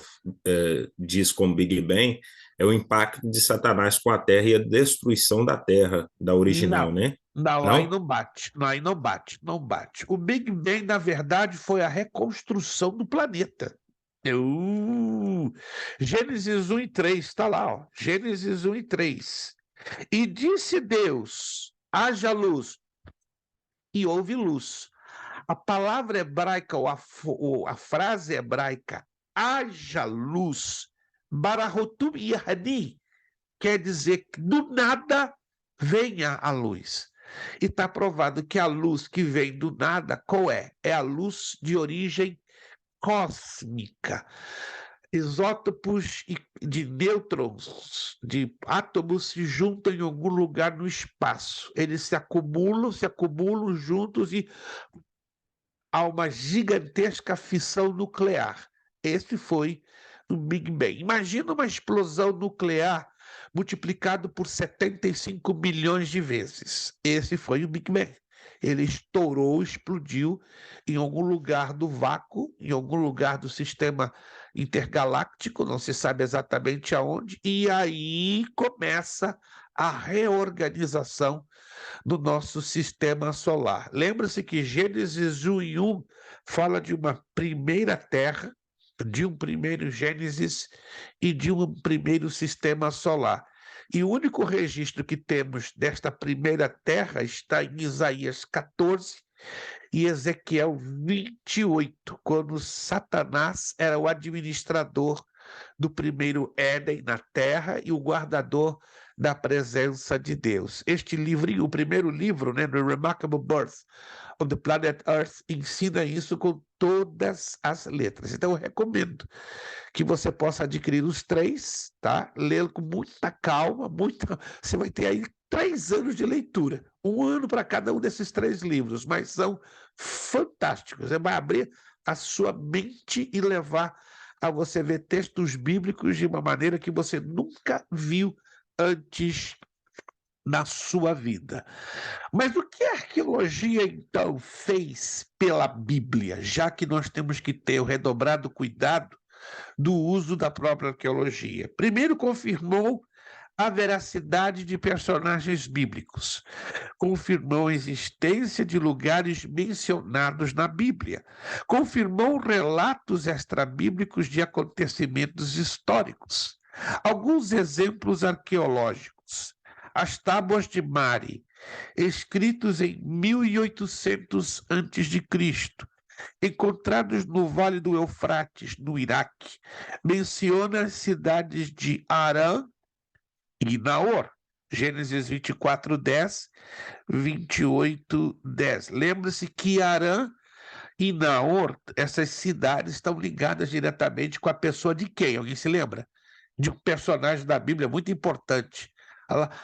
diz como Big Bang, é o impacto de Satanás com a Terra e a destruição da Terra, da original, né? Não, aí não bate. Aí não bate, não bate. O Big Bang, na verdade, foi a reconstrução do planeta. Gênesis 1 e 3, está lá, ó. Gênesis 1 e 3. E disse Deus, haja luz, e houve luz. A palavra hebraica, ou a frase hebraica, haja luz, barahotum yahani, quer dizer que do nada venha a luz. E está provado que a luz que vem do nada, qual é? É a luz de origem cósmica. Isótopos de nêutrons, de átomos, se juntam em algum lugar no espaço. Eles se acumulam juntos e há uma gigantesca fissão nuclear. Esse foi o Big Bang. Imagina uma explosão nuclear multiplicado por 75 milhões de vezes. Esse foi o Big Bang. Ele estourou, explodiu em algum lugar do vácuo, em algum lugar do sistema intergaláctico, não se sabe exatamente aonde, e aí começa a reorganização do nosso sistema solar. Lembra-se que Gênesis 1 e 1 fala de uma primeira Terra, de um primeiro Gênesis e de um primeiro sistema solar. E o único registro que temos desta primeira Terra está em Isaías 14 e Ezequiel 28, quando Satanás era o administrador do primeiro Éden na Terra e o guardador da presença de Deus. Este livro, o primeiro livro, né, The Remarkable Birth of the Planet Earth, ensina isso com todas as letras. Então, eu recomendo que você possa adquirir os 3, tá? Lê-lo com muita calma, você vai ter aí 3 anos de leitura, 1 ano para cada um desses 3 livros, mas são fantásticos. Você vai abrir a sua mente e levar a você ver textos bíblicos de uma maneira que você nunca viu antes na sua vida. Mas o que a arqueologia, então, fez pela Bíblia, já que nós temos que ter o redobrado cuidado do uso da própria arqueologia? Primeiro, confirmou a veracidade de personagens bíblicos, confirmou a existência de lugares mencionados na Bíblia, confirmou relatos extrabíblicos de acontecimentos históricos. Alguns exemplos arqueológicos: as tábuas de Mari, escritos em 1800 a.C., encontrados no Vale do Eufrates, no Iraque, menciona as cidades de Arã e Naor. Gênesis 24:10, 28:10. Lembra-se que Harã e Naor, essas cidades estão ligadas diretamente com a pessoa de quem? Alguém se lembra? De um personagem da Bíblia muito importante.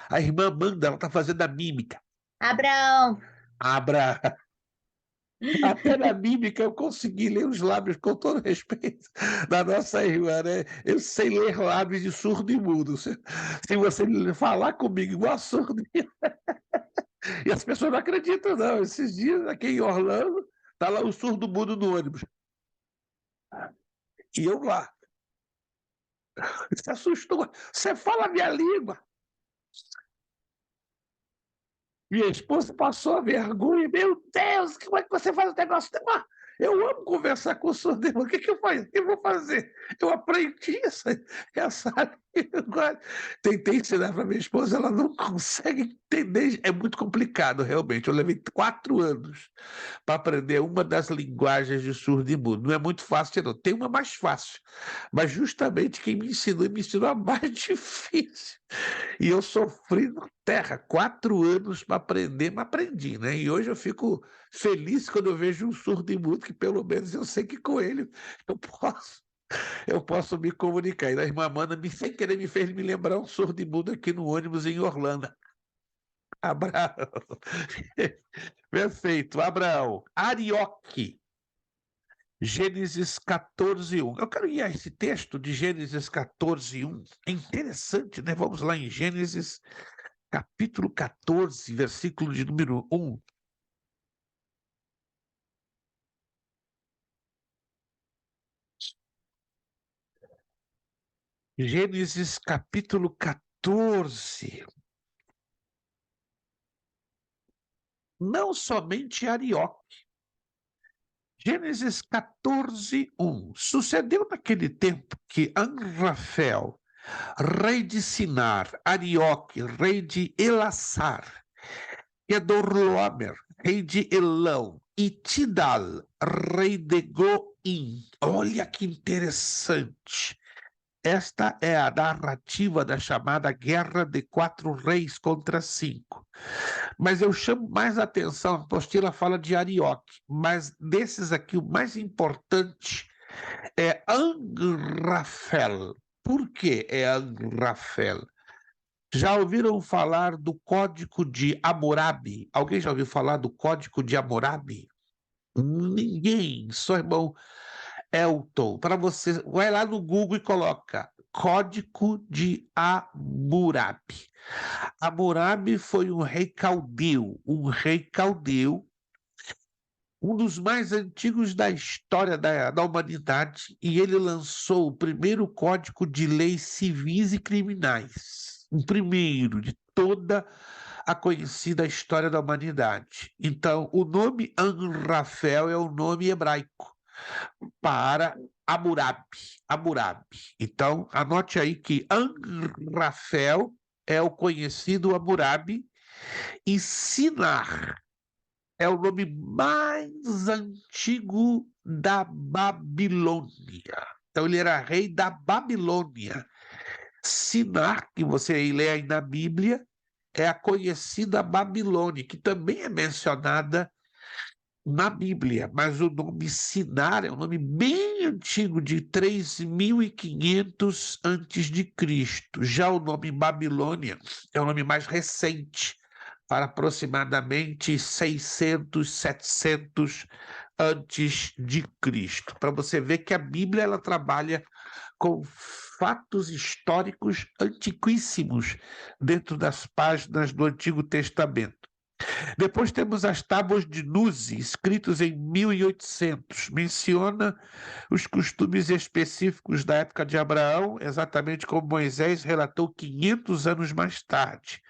A irmã Amanda, ela está fazendo a mímica. Abraão. Abra. Até na mímica eu consegui ler os lábios, com todo respeito da nossa irmã, né? Eu sei ler lábios de surdo e mudo. Se você falar comigo igual surdo, e as pessoas não acreditam, não. Esses dias, aqui em Orlando, tá lá o surdo mudo no ônibus. E eu lá. Se assustou. Você fala a minha língua. Minha esposa passou a vergonha. Meu Deus, como é que você faz o negócio? Eu amo conversar com o surdo. O que eu faço? O que eu vou fazer? Eu aprendi essa língua. Tentei ensinar para minha esposa, ela não consegue entender. É muito complicado, realmente. Eu levei 4 anos para aprender uma das linguagens de surdo e mudo. Não é muito fácil, não. Tem uma mais fácil, mas justamente quem me ensinou a mais difícil. E eu sofri na terra 4 anos para aprender, mas aprendi, né? E hoje eu fico feliz quando eu vejo um surdo e mudo, que pelo menos eu sei que com ele eu posso, eu posso me comunicar. E a irmã Amanda, sem querer, me fez me lembrar um surdo e mudo aqui no ônibus em Orlando. Abraão. Perfeito. Abraão. Arioque. Gênesis 14:1. Eu quero ir a esse texto de Gênesis 14:1. É interessante, né? Vamos lá em Gênesis capítulo 14, versículo de número 1. Gênesis capítulo 14. Não somente Arioque. Gênesis 14:1. Sucedeu naquele tempo que Amrafel, rei de Sinar, Arioque, rei de Elassar, Kedorlaomer, rei de Elão, e Tidal, rei de Goim. Olha que interessante. Esta é a narrativa da chamada Guerra de 4 Reis contra 5. Mas eu chamo mais atenção, a apostila fala de Arioque, mas desses aqui o mais importante é Amrafel. Por que é Amrafel? Já ouviram falar do Código de Hammurabi? Alguém já ouviu falar do Código de Hammurabi? Ninguém, só irmão Elton. Para você, vai lá no Google e coloca Código de Hammurabi. Hammurabi foi um rei caldeu, um dos mais antigos da história da humanidade, e ele lançou o primeiro código de leis civis e criminais, o primeiro de toda a conhecida história da humanidade. Então, o nome Amrafel é o nome hebraico para Hammurabi. Então, anote aí que Amrafel é o conhecido Hammurabi e Sinar é o nome mais antigo da Babilônia. Então, ele era rei da Babilônia. Sinar, que você lê aí na Bíblia, é a conhecida Babilônia, que também é mencionada na Bíblia, mas o nome Sinar é um nome bem antigo, de 3.500 antes de Cristo. Já o nome Babilônia é um nome mais recente, para aproximadamente 600, 700 antes de Cristo. Para você ver que a Bíblia ela trabalha com fatos históricos antiquíssimos dentro das páginas do Antigo Testamento. Depois temos as tábuas de Nuzi, escritos em 1800. Menciona os costumes específicos da época de Abraão, exatamente como Moisés relatou 500 anos mais tarde.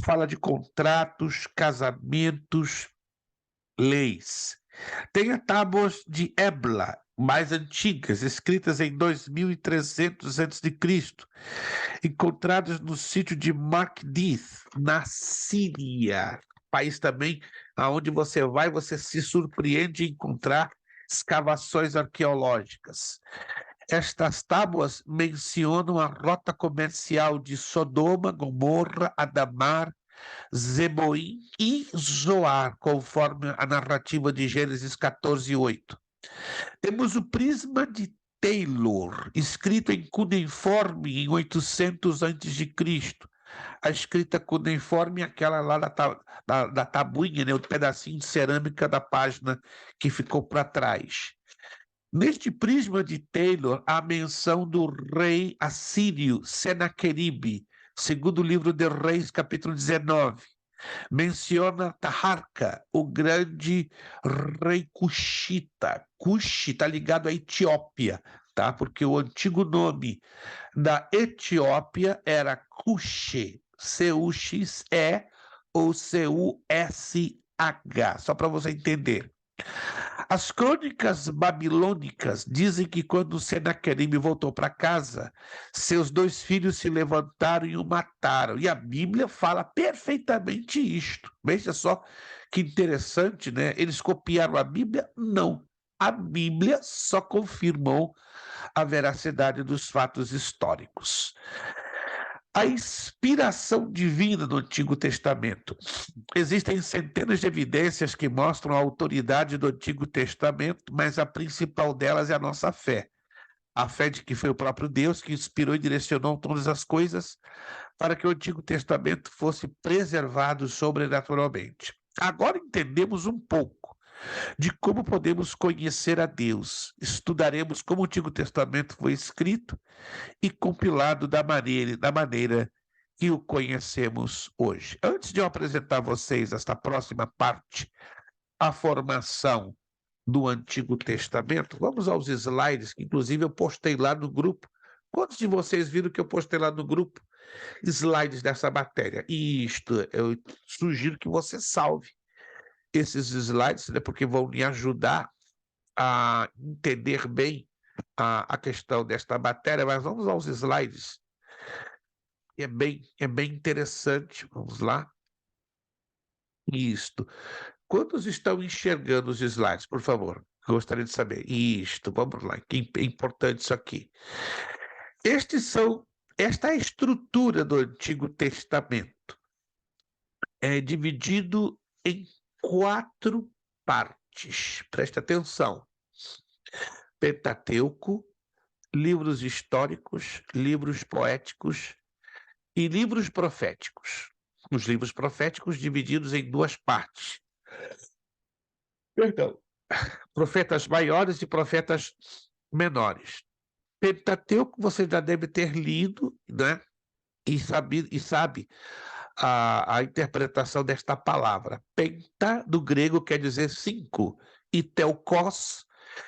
Fala de contratos, casamentos, leis. Tem as tábuas de Ebla, mais antigas, escritas em 2300 a.C., encontradas no sítio de Makdith, na Síria. País também aonde você vai, você se surpreende em encontrar escavações arqueológicas. Estas tábuas mencionam a rota comercial de Sodoma, Gomorra, Adamar, Zeboim e Zoar, conforme a narrativa de Gênesis 14:8. Temos o prisma de Taylor, escrito em cuneiforme em 800 a.C. A escrita cuneiforme é aquela lá da tabuinha, né, o pedacinho de cerâmica da página que ficou para trás. Neste prisma de Taylor, há menção do rei assírio Senaqueribe, segundo o livro de Reis, capítulo 19. Menciona Taharka, o grande rei Cuxita. Cuxi está ligado à Etiópia, tá? Porque o antigo nome da Etiópia era Cuxê, C-U-X-E ou C-U-S-H, só para você entender. As crônicas babilônicas dizem que quando Senaqueribe voltou para casa, seus 2 filhos se levantaram e o mataram. E a Bíblia fala perfeitamente isto. Veja só que interessante, né? Eles copiaram a Bíblia? Não. A Bíblia só confirmou a veracidade dos fatos históricos. A inspiração divina no Antigo Testamento. Existem centenas de evidências que mostram a autoridade do Antigo Testamento, mas a principal delas é a nossa fé. A fé de que foi o próprio Deus que inspirou e direcionou todas as coisas para que o Antigo Testamento fosse preservado sobrenaturalmente. Agora entendemos um pouco de como podemos conhecer a Deus. Estudaremos como o Antigo Testamento foi escrito e compilado da maneira que o conhecemos hoje. Antes de eu apresentar a vocês esta próxima parte, a formação do Antigo Testamento, vamos aos slides, que inclusive eu postei lá no grupo. Quantos de vocês viram que eu postei lá no grupo slides dessa matéria? Isto, eu sugiro que você salve esses slides, né, porque vão me ajudar a entender bem a questão desta matéria, mas vamos aos slides. É bem interessante. Vamos lá. Isto. Quantos estão enxergando os slides, por favor? Gostaria de saber. Isto, vamos lá. Que é importante isso aqui. Esta é a estrutura do Antigo Testamento. É dividido em 4 partes. Preste atenção. Pentateuco, livros históricos, livros poéticos e livros proféticos. Os livros proféticos divididos em 2 partes. Perdão. Profetas maiores e profetas menores. Pentateuco você já deve ter lido, né? E sabe a interpretação desta palavra. Penta, do grego, quer dizer 5, e teokos,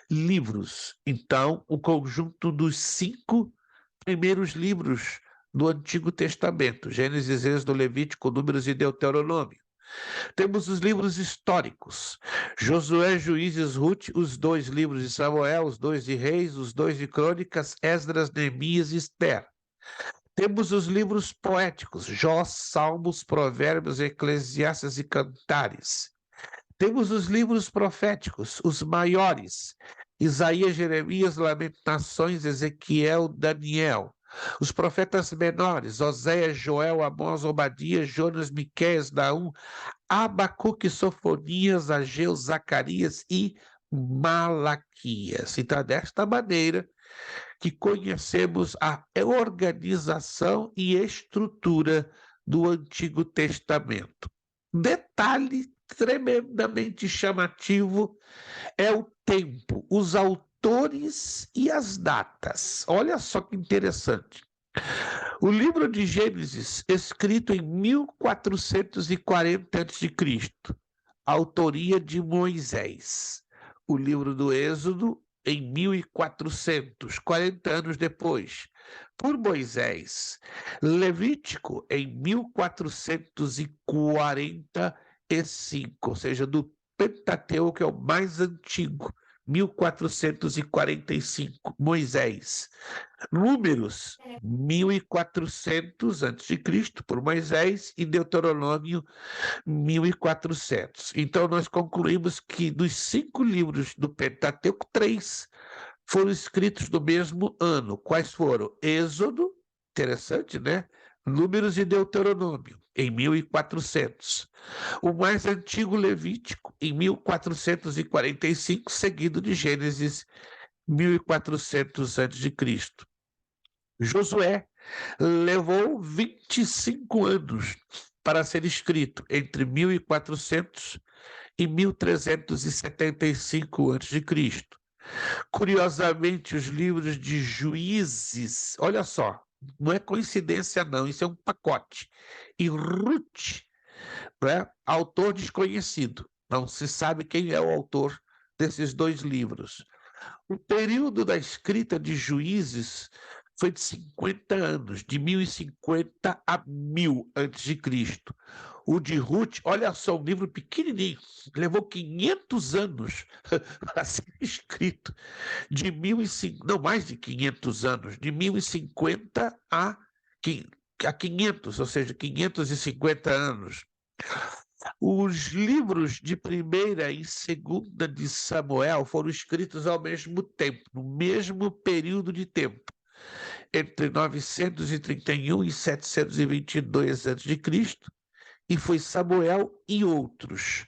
livros. Então, o conjunto dos 5 primeiros livros do Antigo Testamento, Gênesis, Êxodo, Levítico, Números e Deuteronômio. Temos os livros históricos, Josué, Juízes, Ruth, os 2 livros de Samuel, os 2 de Reis, os 2 de Crônicas, Esdras, Neemias e Esther. Temos os livros poéticos, Jó, Salmos, Provérbios, Eclesiastes e Cantares. Temos os livros proféticos, os maiores, Isaías, Jeremias, Lamentações, Ezequiel, Daniel. Os profetas menores, Oséias, Joel, Amós, Obadias, Jonas, Miqueias, Naum, Abacuque, Sofonias, Ageu, Zacarias e Malaquias. Então, é desta maneira que conhecemos a organização e estrutura do Antigo Testamento. Detalhe tremendamente chamativo é o tempo, os autores e as datas. Olha só que interessante. O livro de Gênesis, escrito em 1440 a.C., autoria de Moisés. O livro do Êxodo, em 1400, 40 anos depois, por Moisés. Levítico, em 1445, ou seja, do Pentateuco, que é o mais antigo, 1445, Moisés. Números, 1400 a.C., por Moisés, e Deuteronômio, 1400. Então, nós concluímos que dos 5 livros do Pentateuco, 3 foram escritos no mesmo ano. Quais foram? Êxodo, interessante, né? Números e Deuteronômio, em 1400. O mais antigo Levítico, em 1445, seguido de Gênesis, 1400 a.C. Josué levou 25 anos para ser escrito, entre 1400 e 1375 a.C. Curiosamente, os livros de Juízes, olha só, não é coincidência não, isso é um pacote. E Ruth, né, autor desconhecido, não se sabe quem é o autor desses dois livros. O período da escrita de Juízes foi de 50 anos, de 1050 a 1000 a.C. O de Ruth, olha só, um livro pequenininho, levou 500 anos para ser escrito, de 1050, não, mais de 500 anos, de 1050 a 500, ou seja, 550 anos. Os livros de primeira e segunda de Samuel foram escritos ao mesmo tempo, no mesmo período de tempo, entre 931 e 722 a.C., e foi Samuel e outros.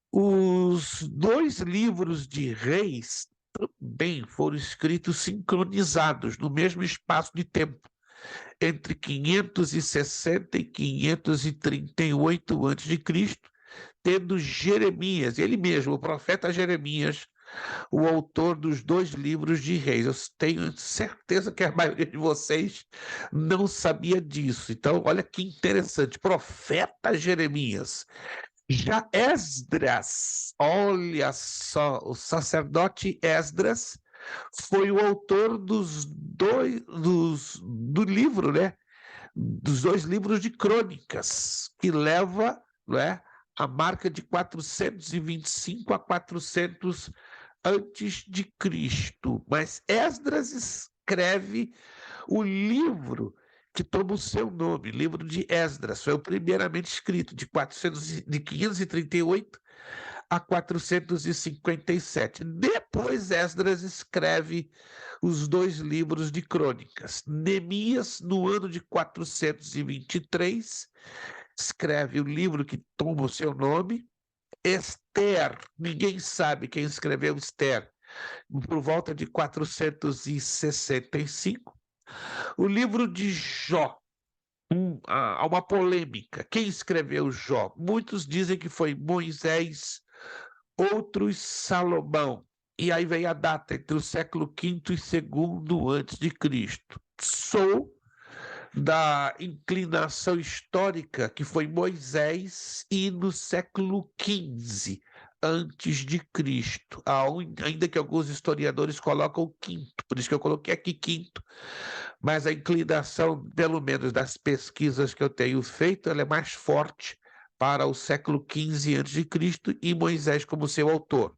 Os dois livros de Reis também foram escritos sincronizados no mesmo espaço de tempo, entre 560 e 538 a.C., tendo Jeremias, ele mesmo, o profeta Jeremias, o autor dos dois livros de Reis. Eu tenho certeza que a maioria de vocês não sabia disso. Então, olha que interessante, profeta Jeremias. Já Esdras, olha só, o sacerdote Esdras foi o autor do livro, né? Dos dois livros de crônicas, que leva, né, a marca de 425 a 400 antes de Cristo. Mas Esdras escreve o livro que toma o seu nome, livro de Esdras. Foi o primeiramente escrito, de 538 a 457. Depois Esdras escreve os dois livros de crônicas. Neemias, no ano de 423, escreve o livro que toma o seu nome. Esther, ninguém sabe quem escreveu Esther, por volta de 465. O livro de Jó, há uma polêmica. Quem escreveu Jó? Muitos dizem que foi Moisés, outros Salomão. E aí vem a data, entre o século V e II antes de Cristo. Sou da inclinação histórica que foi Moisés e no século XV antes de Cristo, ainda que alguns historiadores colocam quinto, por isso que eu coloquei aqui quinto, mas a inclinação, pelo menos das pesquisas que eu tenho feito, ela é mais forte para o século XV antes de Cristo e Moisés como seu autor.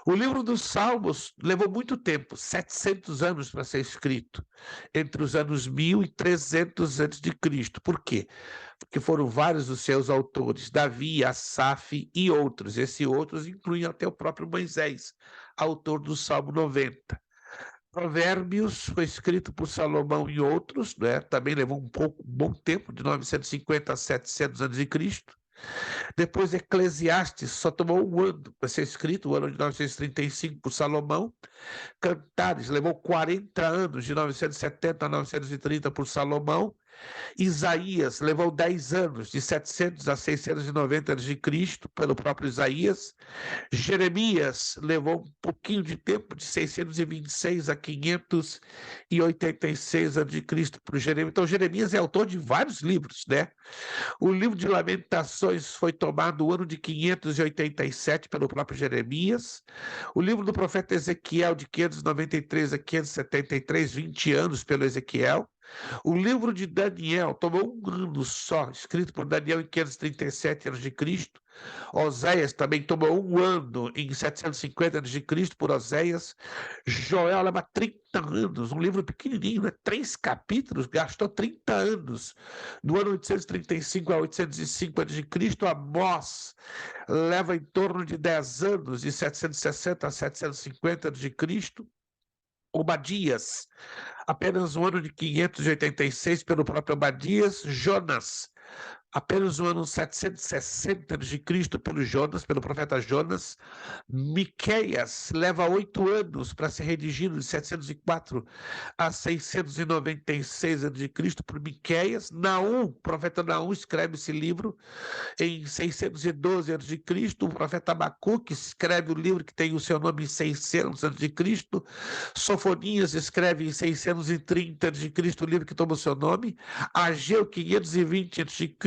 O livro dos Salmos levou muito tempo, 700 anos para ser escrito, entre os anos 1000 e 300 a.C. Por quê? Porque foram vários os seus autores, Davi, Asaf e outros. Esses outros incluem até o próprio Moisés, autor do Salmo 90. Provérbios foi escrito por Salomão e outros, né? Também levou um bom tempo, de 950 a 700 a.C. Depois, Eclesiastes só tomou um ano para ser escrito, o ano de 935, por Salomão. Cantares levou 40 anos, de 970 a 930, por Salomão. Isaías levou 10 anos, de 700 a 690 a.C., pelo próprio Isaías. Jeremias levou um pouquinho de tempo, de 626 a 586 a.C., por Jeremias. Então, Jeremias é autor de vários livros, né? O livro de Lamentações foi tomado no ano de 587 pelo próprio Jeremias. O livro do profeta Ezequiel, de 593 a 573, 20 anos pelo Ezequiel. O livro de Daniel tomou um ano só, escrito por Daniel em 537 a.C. Oséias também tomou um ano, em 750 a.C., por Oséias. Joel leva 30 anos, um livro pequenininho, né? 3 capítulos, gastou 30 anos. Do ano 835 a 805 a.C., Amós leva em torno de 10 anos, de 760 a 750 a.C., Obadias, apenas o ano de 586 pelo próprio Obadias. Jonas, apenas o ano 760 de Cristo pelo Jonas, pelo profeta Jonas. Miqueias leva 8 anos para ser redigido, de 704 a 696 a.C. por Miqueias. Naum, profeta Naum, escreve esse livro em 612 a.C. O profeta Abacuque escreve o livro que tem o seu nome em 600 a.C. Sofonias escreve em 630 a.C. o livro que toma o seu nome. Ageu, 520 a.C.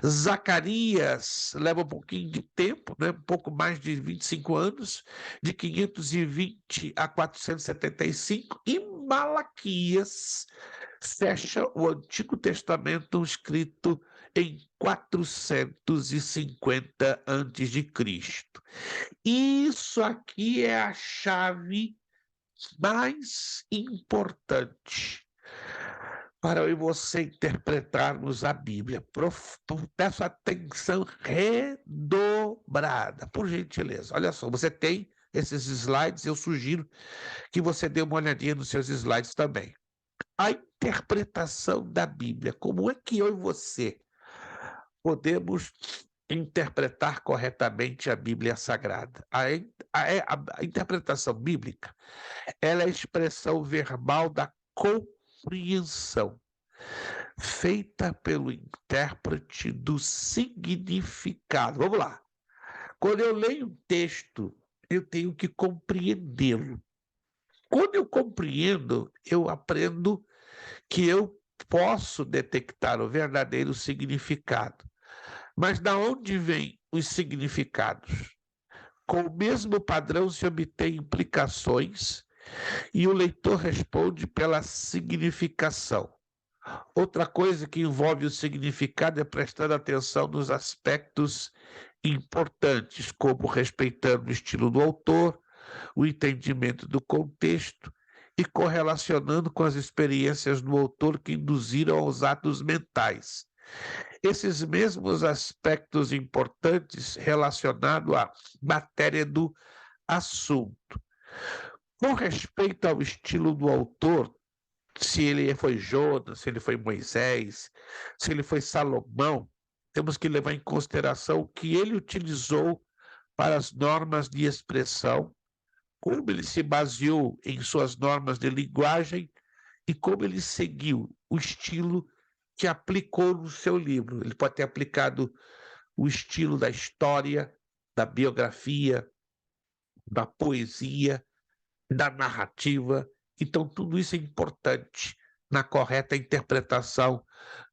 Zacarias leva um pouquinho de tempo, né? Um pouco mais de 25 anos, de 520 a 475. E Malaquias fecha o Antigo Testamento escrito em 450 a.C. Isso aqui é a chave mais importante para eu e você interpretarmos a Bíblia. Peço atenção redobrada, por gentileza. Olha só, você tem esses slides, eu sugiro que você dê uma olhadinha nos seus slides também. A interpretação da Bíblia, como é que eu e você podemos interpretar corretamente a Bíblia Sagrada? A interpretação bíblica, ela é a expressão verbal da compreensão, feita pelo intérprete do significado. Vamos lá. Quando eu leio um texto, eu tenho que compreendê-lo. Quando eu compreendo, eu aprendo que eu posso detectar o verdadeiro significado. Mas da onde vêm os significados? Com o mesmo padrão se obtém implicações e o leitor responde pela significação. Outra coisa que envolve o significado é prestar atenção nos aspectos importantes, como respeitando o estilo do autor, o entendimento do contexto e correlacionando com as experiências do autor que induziram aos atos mentais. Esses mesmos aspectos importantes relacionados à matéria do assunto. Com respeito ao estilo do autor, se ele foi Jonas, se ele foi Moisés, se ele foi Salomão, temos que levar em consideração o que ele utilizou para as normas de expressão, como ele se baseou em suas normas de linguagem e como ele seguiu o estilo que aplicou no seu livro. Ele pode ter aplicado o estilo da história, da biografia, da poesia, da narrativa. Então, tudo isso é importante na correta interpretação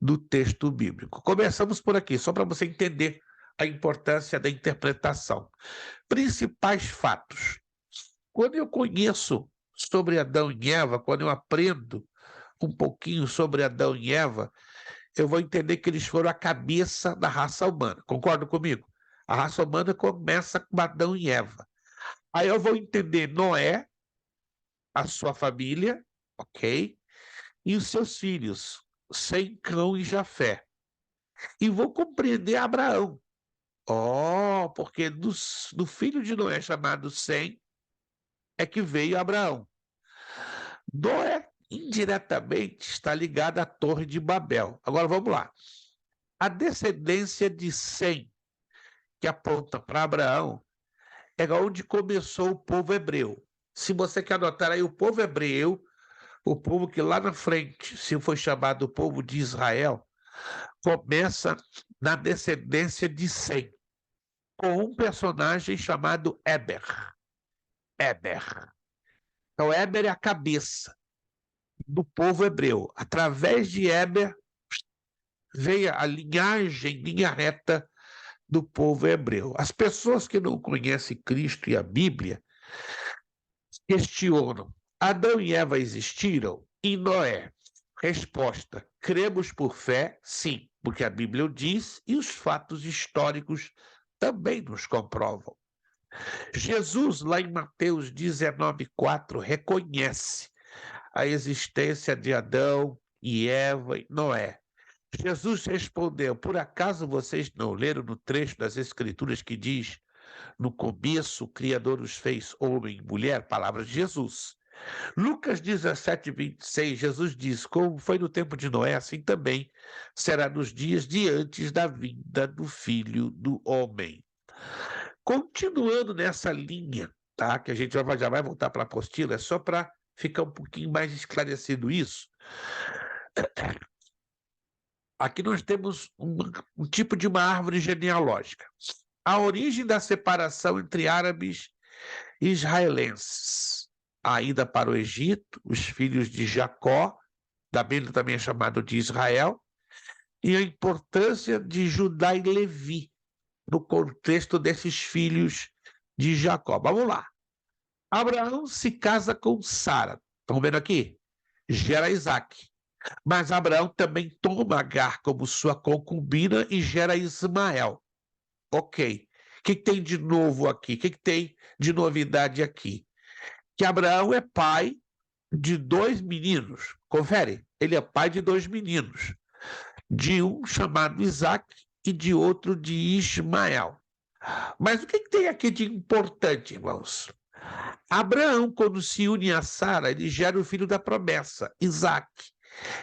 do texto bíblico. Começamos por aqui, só para você entender a importância da interpretação. Principais fatos. Quando eu conheço sobre Adão e Eva, quando eu aprendo um pouquinho sobre Adão e Eva, eu vou entender que eles foram a cabeça da raça humana. Concorda comigo? A raça humana começa com Adão e Eva. Aí eu vou entender Noé, a sua família, ok? E os seus filhos, Sem, Cão e Jafé. E vou compreender Abraão. Porque do filho de Noé chamado Sem é que veio Abraão. Noé, indiretamente, está ligado à Torre de Babel. Agora vamos lá. A descendência de Sem, que aponta para Abraão, é onde começou o povo hebreu. Se você quer anotar aí, o povo hebreu, o povo que lá na frente se foi chamado o povo de Israel, começa na descendência de Sem, com um personagem chamado Éber. Éber. Então, Éber é a cabeça do povo hebreu. Através de Éber veio a linhagem, linha reta do povo hebreu. As pessoas que não conhecem Cristo e a Bíblia questionam: Adão e Eva existiram? E Noé? Resposta: cremos por fé, sim, porque a Bíblia o diz e os fatos históricos também nos comprovam. Jesus, lá em Mateus 19,4, reconhece a existência de Adão e Eva e Noé. Jesus respondeu: por acaso vocês não leram no trecho das Escrituras que diz: no começo o Criador os fez homem e mulher? Palavras de Jesus. Lucas 17:26, Jesus diz: como foi no tempo de Noé, assim também será nos dias de antes da vinda do Filho do Homem. Continuando nessa linha, tá? Que a gente já vai voltar para a apostila, é só para ficar um pouquinho mais esclarecido isso. Aqui nós temos um tipo de uma árvore genealógica. A origem da separação entre árabes e israelenses. A ida para o Egito, os filhos de Jacó, da Bíblia também é chamado de Israel, e a importância de Judá e Levi no contexto desses filhos de Jacó. Vamos lá. Abraão se casa com Sara. Estão vendo aqui? Gera Isaac. Mas Abraão também toma Agar como sua concubina e gera Ismael. Ok. O que tem de novo aqui? O que tem de novidade aqui? Que Abraão é pai de 2 meninos. Confere? Ele é pai de 2 meninos. De um chamado Isaac e de outro de Ismael. Mas o que tem aqui de importante, irmãos? Abraão, quando se une a Sara, ele gera o filho da promessa, Isaac,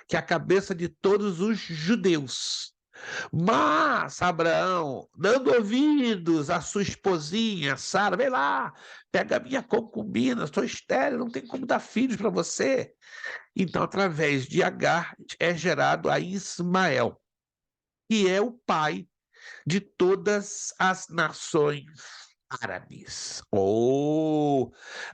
que é a cabeça de todos os judeus. Mas Abraão, dando ouvidos à sua esposinha, Sara, vem lá, pega a minha concubina, sou estéril, não tem como dar filhos para você. Então, através de Agar, é gerado a Ismael, que é o pai de todas as nações árabes.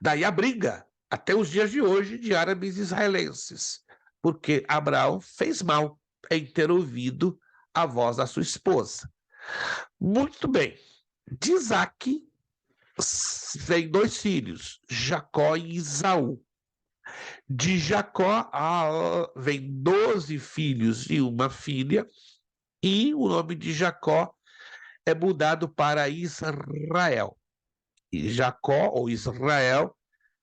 Daí a briga, até os dias de hoje, de árabes israelenses, porque Abraão fez mal em ter ouvido a voz da sua esposa. Muito bem. De Isaac vem 2 filhos, Jacó e Esaú. De Jacó vem 12 filhos e uma filha, e o nome de Jacó é mudado para Israel. E Jacó, ou Israel,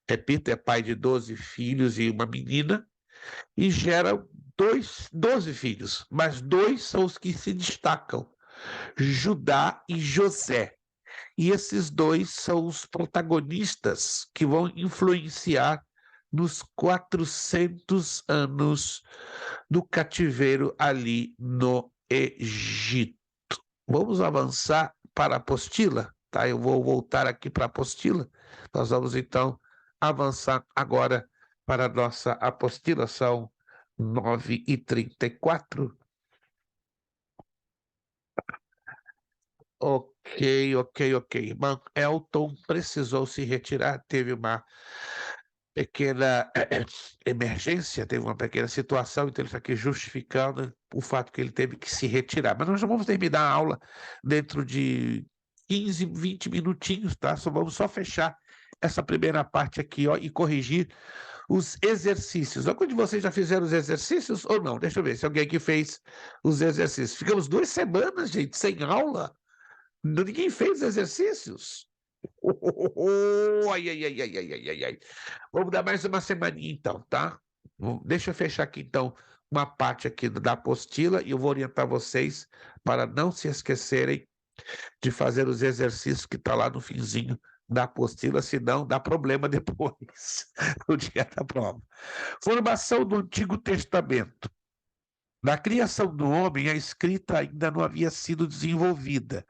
repito, é pai de 12 filhos e uma menina, e gera 12 filhos, mas 2 são os que se destacam, Judá e José. E esses 2 são os protagonistas que vão influenciar nos 400 anos do cativeiro ali no Egito. Vamos avançar para a apostila, tá? Eu vou voltar aqui para a apostila. Nós vamos, então, avançar agora para a nossa apostila. São 9h34. Ok. Irmão Elton precisou se retirar, teve uma pequena emergência, teve uma pequena situação, então ele está aqui justificando o fato que ele teve que se retirar. Mas nós já vamos terminar a aula dentro de 15, 20 minutinhos, tá? Vamos só fechar essa primeira parte aqui, ó, e corrigir os exercícios. Algum de vocês já fizeram os exercícios ou não? Deixa eu ver se alguém aqui fez os exercícios. Ficamos 2 semanas, gente, sem aula. Ninguém fez exercícios. Ai. Vamos dar mais uma semaninha então, tá? Deixa eu fechar aqui então uma parte aqui da apostila e eu vou orientar vocês para não se esquecerem de fazer os exercícios que está lá no finzinho da apostila, senão dá problema depois, no dia da prova. Formação do Antigo Testamento. Na criação do homem, a escrita ainda não havia sido desenvolvida.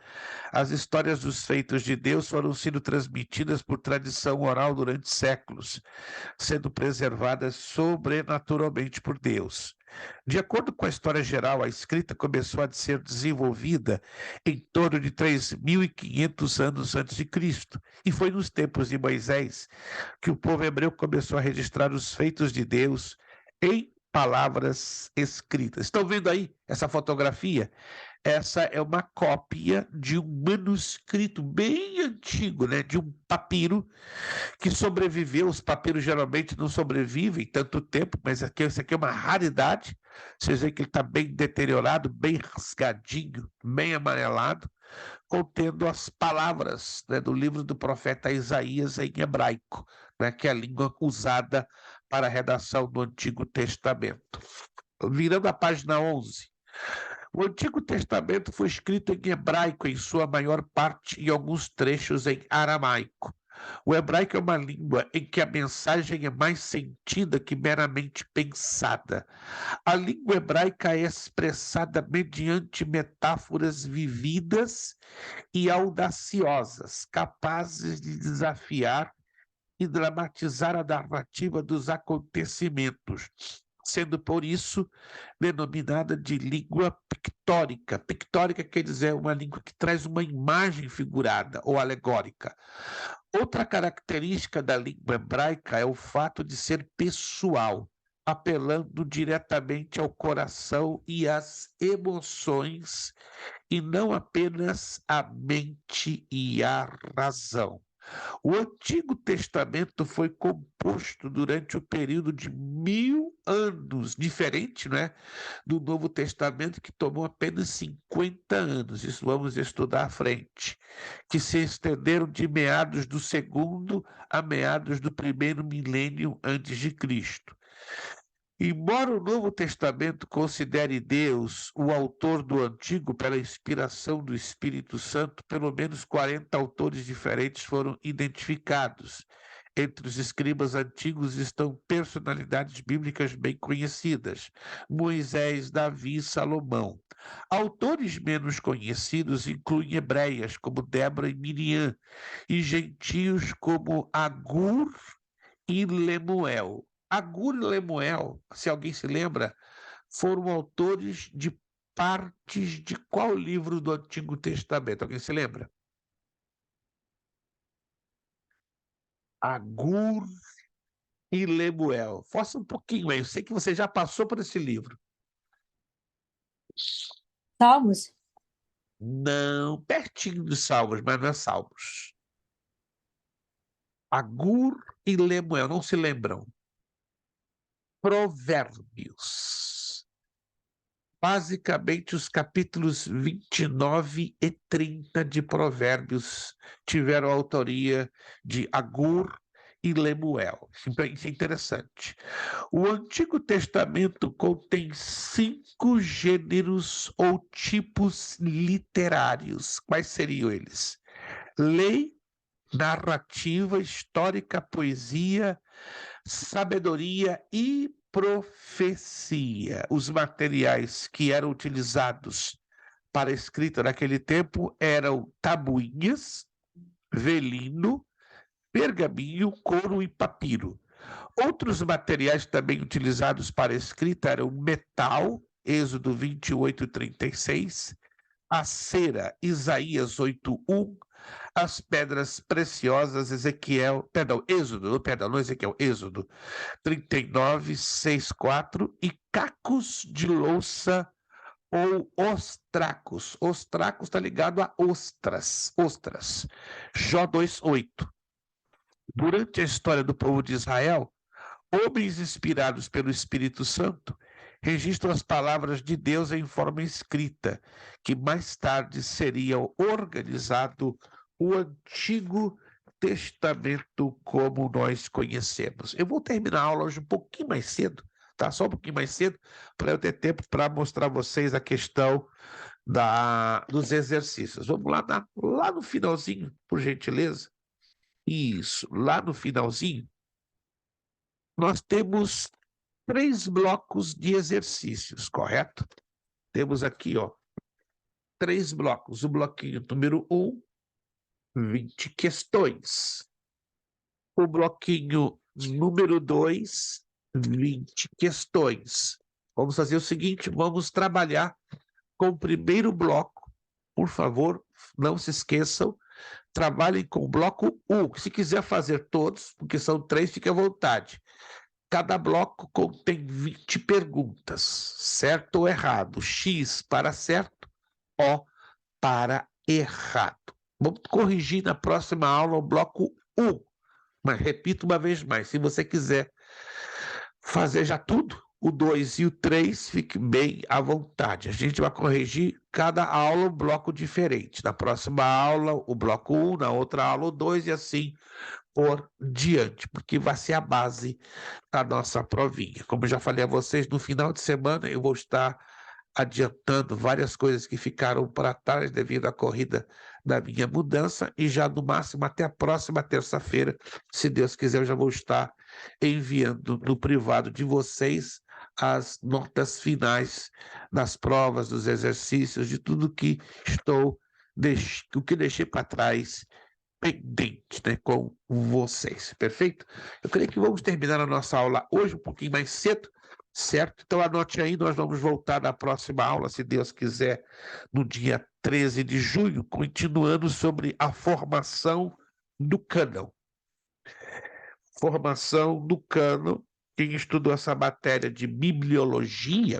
As histórias dos feitos de Deus foram sendo transmitidas por tradição oral durante séculos, sendo preservadas sobrenaturalmente por Deus. De acordo com a história geral, a escrita começou a ser desenvolvida em torno de 3.500 anos antes de Cristo, e foi nos tempos de Moisés que o povo hebreu começou a registrar os feitos de Deus em palavras escritas. Estão vendo aí essa fotografia? Essa é uma cópia de um manuscrito bem antigo, né? De um papiro que sobreviveu. Os papiros geralmente não sobrevivem tanto tempo, mas esse aqui é uma raridade. Vocês veem que ele está bem deteriorado, bem rasgadinho, bem amarelado, contendo as palavras, né, do livro do profeta Isaías em hebraico, né, que é a língua usada para a redação do Antigo Testamento. Virando a página 11. O Antigo Testamento foi escrito em hebraico, em sua maior parte, e alguns trechos em aramaico. O hebraico é uma língua em que a mensagem é mais sentida que meramente pensada. A língua hebraica é expressada mediante metáforas vividas e audaciosas, capazes de desafiar e dramatizar a narrativa dos acontecimentos, sendo por isso denominada de língua pictórica. Pictórica quer dizer uma língua que traz uma imagem figurada ou alegórica. Outra característica da língua hebraica é o fato de ser pessoal, apelando diretamente ao coração e às emoções, e não apenas à mente e à razão. O Antigo Testamento foi composto durante o período de 1000 anos, diferente, não é, do Novo Testamento, que tomou apenas 50 anos. Isso vamos estudar à frente, que se estenderam de meados do segundo a meados do primeiro milênio antes de Cristo. Embora o Novo Testamento considere Deus o autor do Antigo pela inspiração do Espírito Santo, pelo menos 40 autores diferentes foram identificados. Entre os escribas antigos estão personalidades bíblicas bem conhecidas: Moisés, Davi e Salomão. Autores menos conhecidos incluem hebreias, como Débora e Miriam, e gentios como Agur e Lemuel. Agur e Lemuel, se alguém se lembra, foram autores de partes de qual livro do Antigo Testamento? Alguém se lembra? Agur e Lemuel. Força um pouquinho aí, eu sei que você já passou por esse livro. Salmos? Não, pertinho de Salmos, mas não é Salmos. Agur e Lemuel, não se lembram? Provérbios. Basicamente, os capítulos 29 e 30 de Provérbios tiveram a autoria de Agur e Lemuel. Isso é interessante. O Antigo Testamento contém 5 gêneros ou tipos literários. Quais seriam eles? Lei, narrativa, histórica, poesia, sabedoria e profecia. Os materiais que eram utilizados para a escrita naquele tempo eram tabuinhas, velino, pergaminho, couro e papiro. Outros materiais também utilizados para a escrita eram metal, Êxodo 28:36, a cera, Isaías 8:1, as pedras preciosas, Êxodo 39:6,4 e cacos de louça ou ostracos. Ostracos está ligado a ostras. Jó 2:8. Durante a história do povo de Israel, homens inspirados pelo Espírito Santo registram as palavras de Deus em forma escrita, que mais tarde seria organizado o Antigo Testamento como nós conhecemos. Eu vou terminar a aula hoje um pouquinho mais cedo, tá? Só um pouquinho mais cedo, para eu ter tempo para mostrar a vocês a questão dos exercícios. Vamos lá no finalzinho, por gentileza. Isso, lá no finalzinho, nós temos 3 blocos de exercícios, correto? Temos aqui, 3 blocos. O bloquinho número 1, 20 questões. O bloquinho número 2, 20 questões. Vamos fazer o seguinte, vamos trabalhar com o primeiro bloco. Por favor, não se esqueçam, trabalhem com o bloco 1. Se quiser fazer todos, porque são 3, fique à vontade. Cada bloco contém 20 perguntas, certo ou errado? X para certo, O para errado. Vamos corrigir na próxima aula o bloco 1. Mas repito uma vez mais, se você quiser fazer já tudo, o 2 e o 3, fique bem à vontade. A gente vai corrigir cada aula um bloco diferente. Na próxima aula, o bloco 1, na outra aula, o 2, e assim por diante, porque vai ser a base da nossa provinha. Como eu já falei a vocês, no final de semana eu vou estar adiantando várias coisas que ficaram para trás devido à corrida da minha mudança, e já no máximo até a próxima terça-feira, se Deus quiser, eu já vou estar enviando no privado de vocês as notas finais das provas, dos exercícios, de tudo que o que deixei para trás pendente, né, com vocês, perfeito? Eu creio que vamos terminar a nossa aula hoje um pouquinho mais cedo, certo? Então anote aí, nós vamos voltar na próxima aula, se Deus quiser, no dia 13 de junho, continuando sobre a formação do cânon. Formação do cânon. Quem estudou essa matéria de bibliologia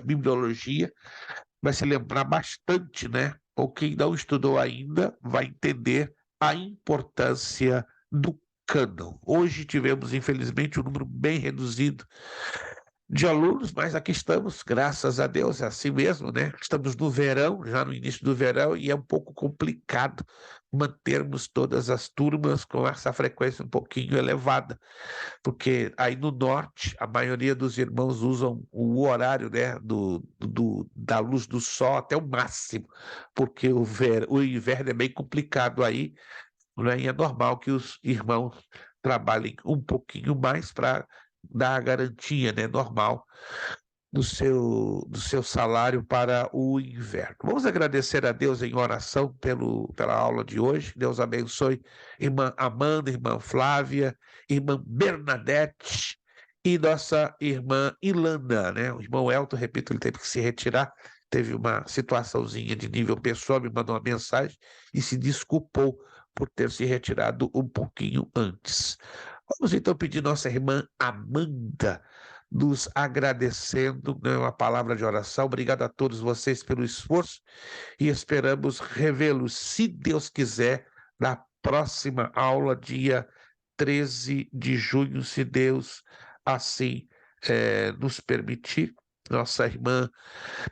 vai se lembrar bastante, né? Ou quem não estudou ainda vai entender a importância do cânon. Hoje tivemos, infelizmente, um número bem reduzido de alunos, mas aqui estamos, graças a Deus, é assim mesmo, né? Estamos no verão, já no início do verão, e é um pouco complicado mantermos todas as turmas com essa frequência um pouquinho elevada, porque aí no norte a maioria dos irmãos usam o horário, né, da luz do sol até o máximo, porque o inverno é bem complicado aí, né, e é normal que os irmãos trabalhem um pouquinho mais para dar a garantia, né, normal do seu salário para o inverno. Vamos agradecer a Deus em oração pela aula de hoje. Deus abençoe irmã Amanda, irmã Flávia, irmã Bernadette e nossa irmã Ilana, né? O irmão Elton, repito, ele teve que se retirar, teve uma situaçãozinha de nível pessoal, me mandou uma mensagem e se desculpou por ter se retirado um pouquinho antes. Vamos então pedir nossa irmã Amanda nos agradecendo, né, uma palavra de oração. Obrigado a todos vocês pelo esforço e esperamos revê-los, se Deus quiser, na próxima aula, dia 13 de junho, se Deus assim nos permitir. Nossa irmã,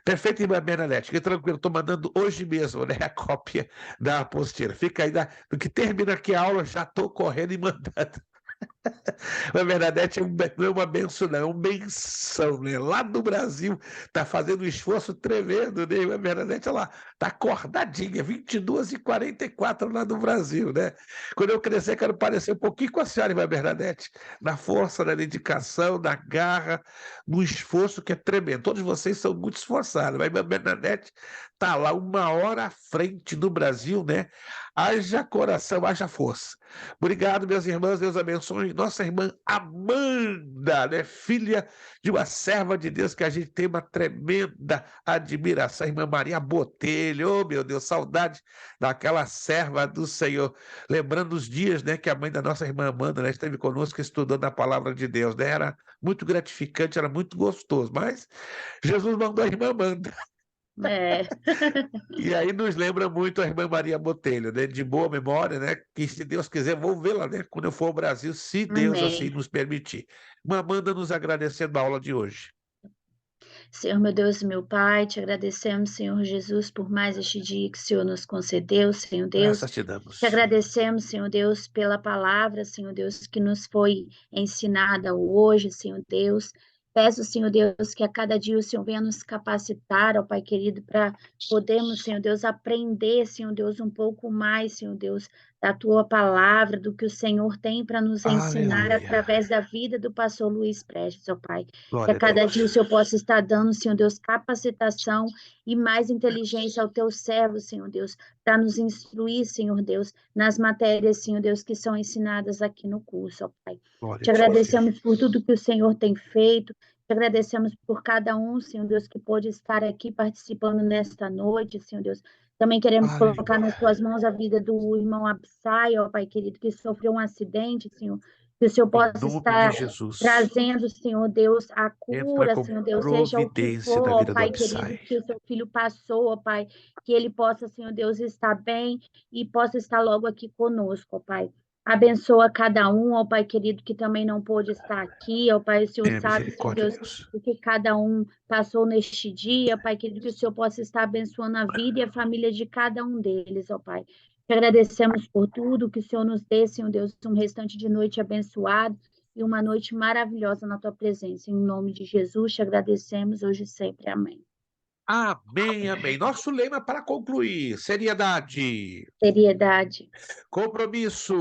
perfeita irmã Bernadette, fique tranquilo, estou mandando hoje mesmo, né, a cópia da apostila. Fica aí, no que termina aqui a aula, já estou correndo e mandando. Na verdade, não é uma benção, não, é uma benção, né? Lá no Brasil, está fazendo um esforço tremendo, né? A Bernadette, ela está acordadinha, 22h44 lá no Brasil, né? Quando eu crescer, quero parecer um pouquinho com a senhora, irmã Bernadette, na força, na dedicação, na garra, no esforço que é tremendo. Todos vocês são muito esforçados, mas a irmã Bernadette está lá 1 hora à frente do Brasil, né? Haja coração, haja força. Obrigado, meus irmãos, Deus abençoe. Nossa irmã Amanda, né, filha de uma serva de Deus que a gente tem uma tremenda admiração, irmã Maria Botelho, oh meu Deus, saudade daquela serva do Senhor. Lembrando os dias, né, que a mãe da nossa irmã Amanda, né, esteve conosco estudando a palavra de Deus, né, era muito gratificante, era muito gostoso, mas Jesus mandou a irmã Amanda. É. E aí nos lembra muito a irmã Maria Botelho, né? De boa memória, né? Que se Deus quiser, vou vê-la, né? Quando eu for ao Brasil, se Deus assim Amém. nos permitir. Irmã Amanda nos agradecendo a aula de hoje. Senhor, meu Deus e meu Pai, te agradecemos, Senhor Jesus, por mais este dia que o Senhor nos concedeu, Senhor Deus. Graças te damos. Te agradecemos, Senhor Deus, pela palavra, Senhor Deus, que nos foi ensinada hoje, Senhor Deus. Peço, Senhor Deus, que a cada dia o Senhor venha nos capacitar, ó Pai querido, para podermos, Senhor Deus, aprender, Senhor Deus, um pouco mais, Senhor Deus, da Tua palavra, do que o Senhor tem para nos ensinar Aleluia. através da vida do pastor Luiz Prestes, ó Pai. Que Glória a a cada Deus. dia o Senhor possa estar dando, Senhor Deus, capacitação e mais inteligência ao Teu servo, Senhor Deus, para nos instruir, Senhor Deus, nas matérias, Senhor Deus, que são ensinadas aqui no curso, ó Pai. Glória Te a ti. agradecemos por tudo que o Senhor tem feito, te agradecemos por cada um, Senhor Deus, que pôde estar aqui participando nesta noite, Senhor Deus. Também queremos Aleluia. colocar nas Tuas mãos a vida do irmão Absai, ó Pai querido, que sofreu um acidente, Senhor, que o Senhor Em possa nome estar de Jesus. trazendo, Senhor Deus, a Entra cura, com Senhor Deus, seja o que providência for, na ó vida do Pai querido, Absai. que o seu filho passou, ó Pai, que ele possa, Senhor Deus, estar bem e possa estar logo aqui conosco, ó Pai. Abençoa cada um, ó Pai querido, que também não pôde estar aqui, ó Pai, o Senhor Tenha sabe, Senhor misericórdia, Deus, Deus. o que cada um passou neste dia, Pai querido, que o Senhor possa estar abençoando a vida e a família de cada um deles, ó Pai. Te agradecemos por tudo, que o Senhor nos dê, Senhor Deus, um restante de noite abençoado e uma noite maravilhosa na Tua presença. Em nome de Jesus, te agradecemos hoje e sempre. Amém. Amém, amém. Nosso lema para concluir: seriedade, seriedade, compromisso,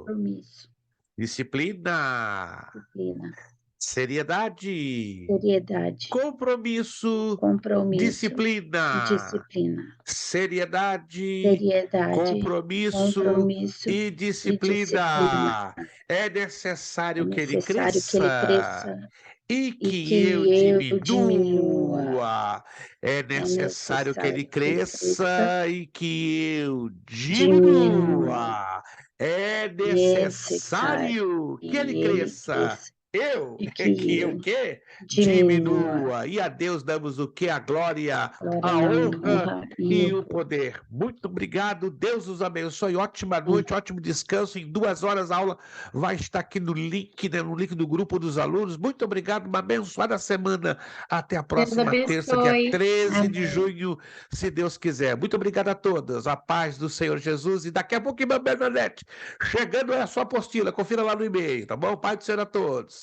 compromisso, disciplina, disciplina, seriedade, seriedade, compromisso, compromisso, disciplina, disciplina, seriedade, seriedade, compromisso compromisso e e disciplina. disciplina. É É necessário que ele necessário que ele cresça cresça e e que eu que eu diminua. diminua. É É necessário que ele necessário que ele cresça, cresça e que eu diminua. diminua. É Necessário necessário que ele que ele cresça. cresça Eu e é que que eu eu que diminua. diminua. E a Deus damos o que? A glória, Glória, a honra honra e e o o poder. Muito obrigado. Deus os abençoe. Ótima noite, ótimo descanso. Em 2 horas a aula vai estar aqui no link, né, no link do grupo dos alunos. Muito obrigado. Uma abençoada semana. Até a Deus próxima terça, dia abençoe. 13 de Amém. junho, se Deus quiser. Muito obrigado a todos. A paz do Senhor Jesus. E daqui a pouco, irmã Bernadette, chegando é a sua apostila. Confira lá no e-mail, tá bom? Pai do Senhor a todos.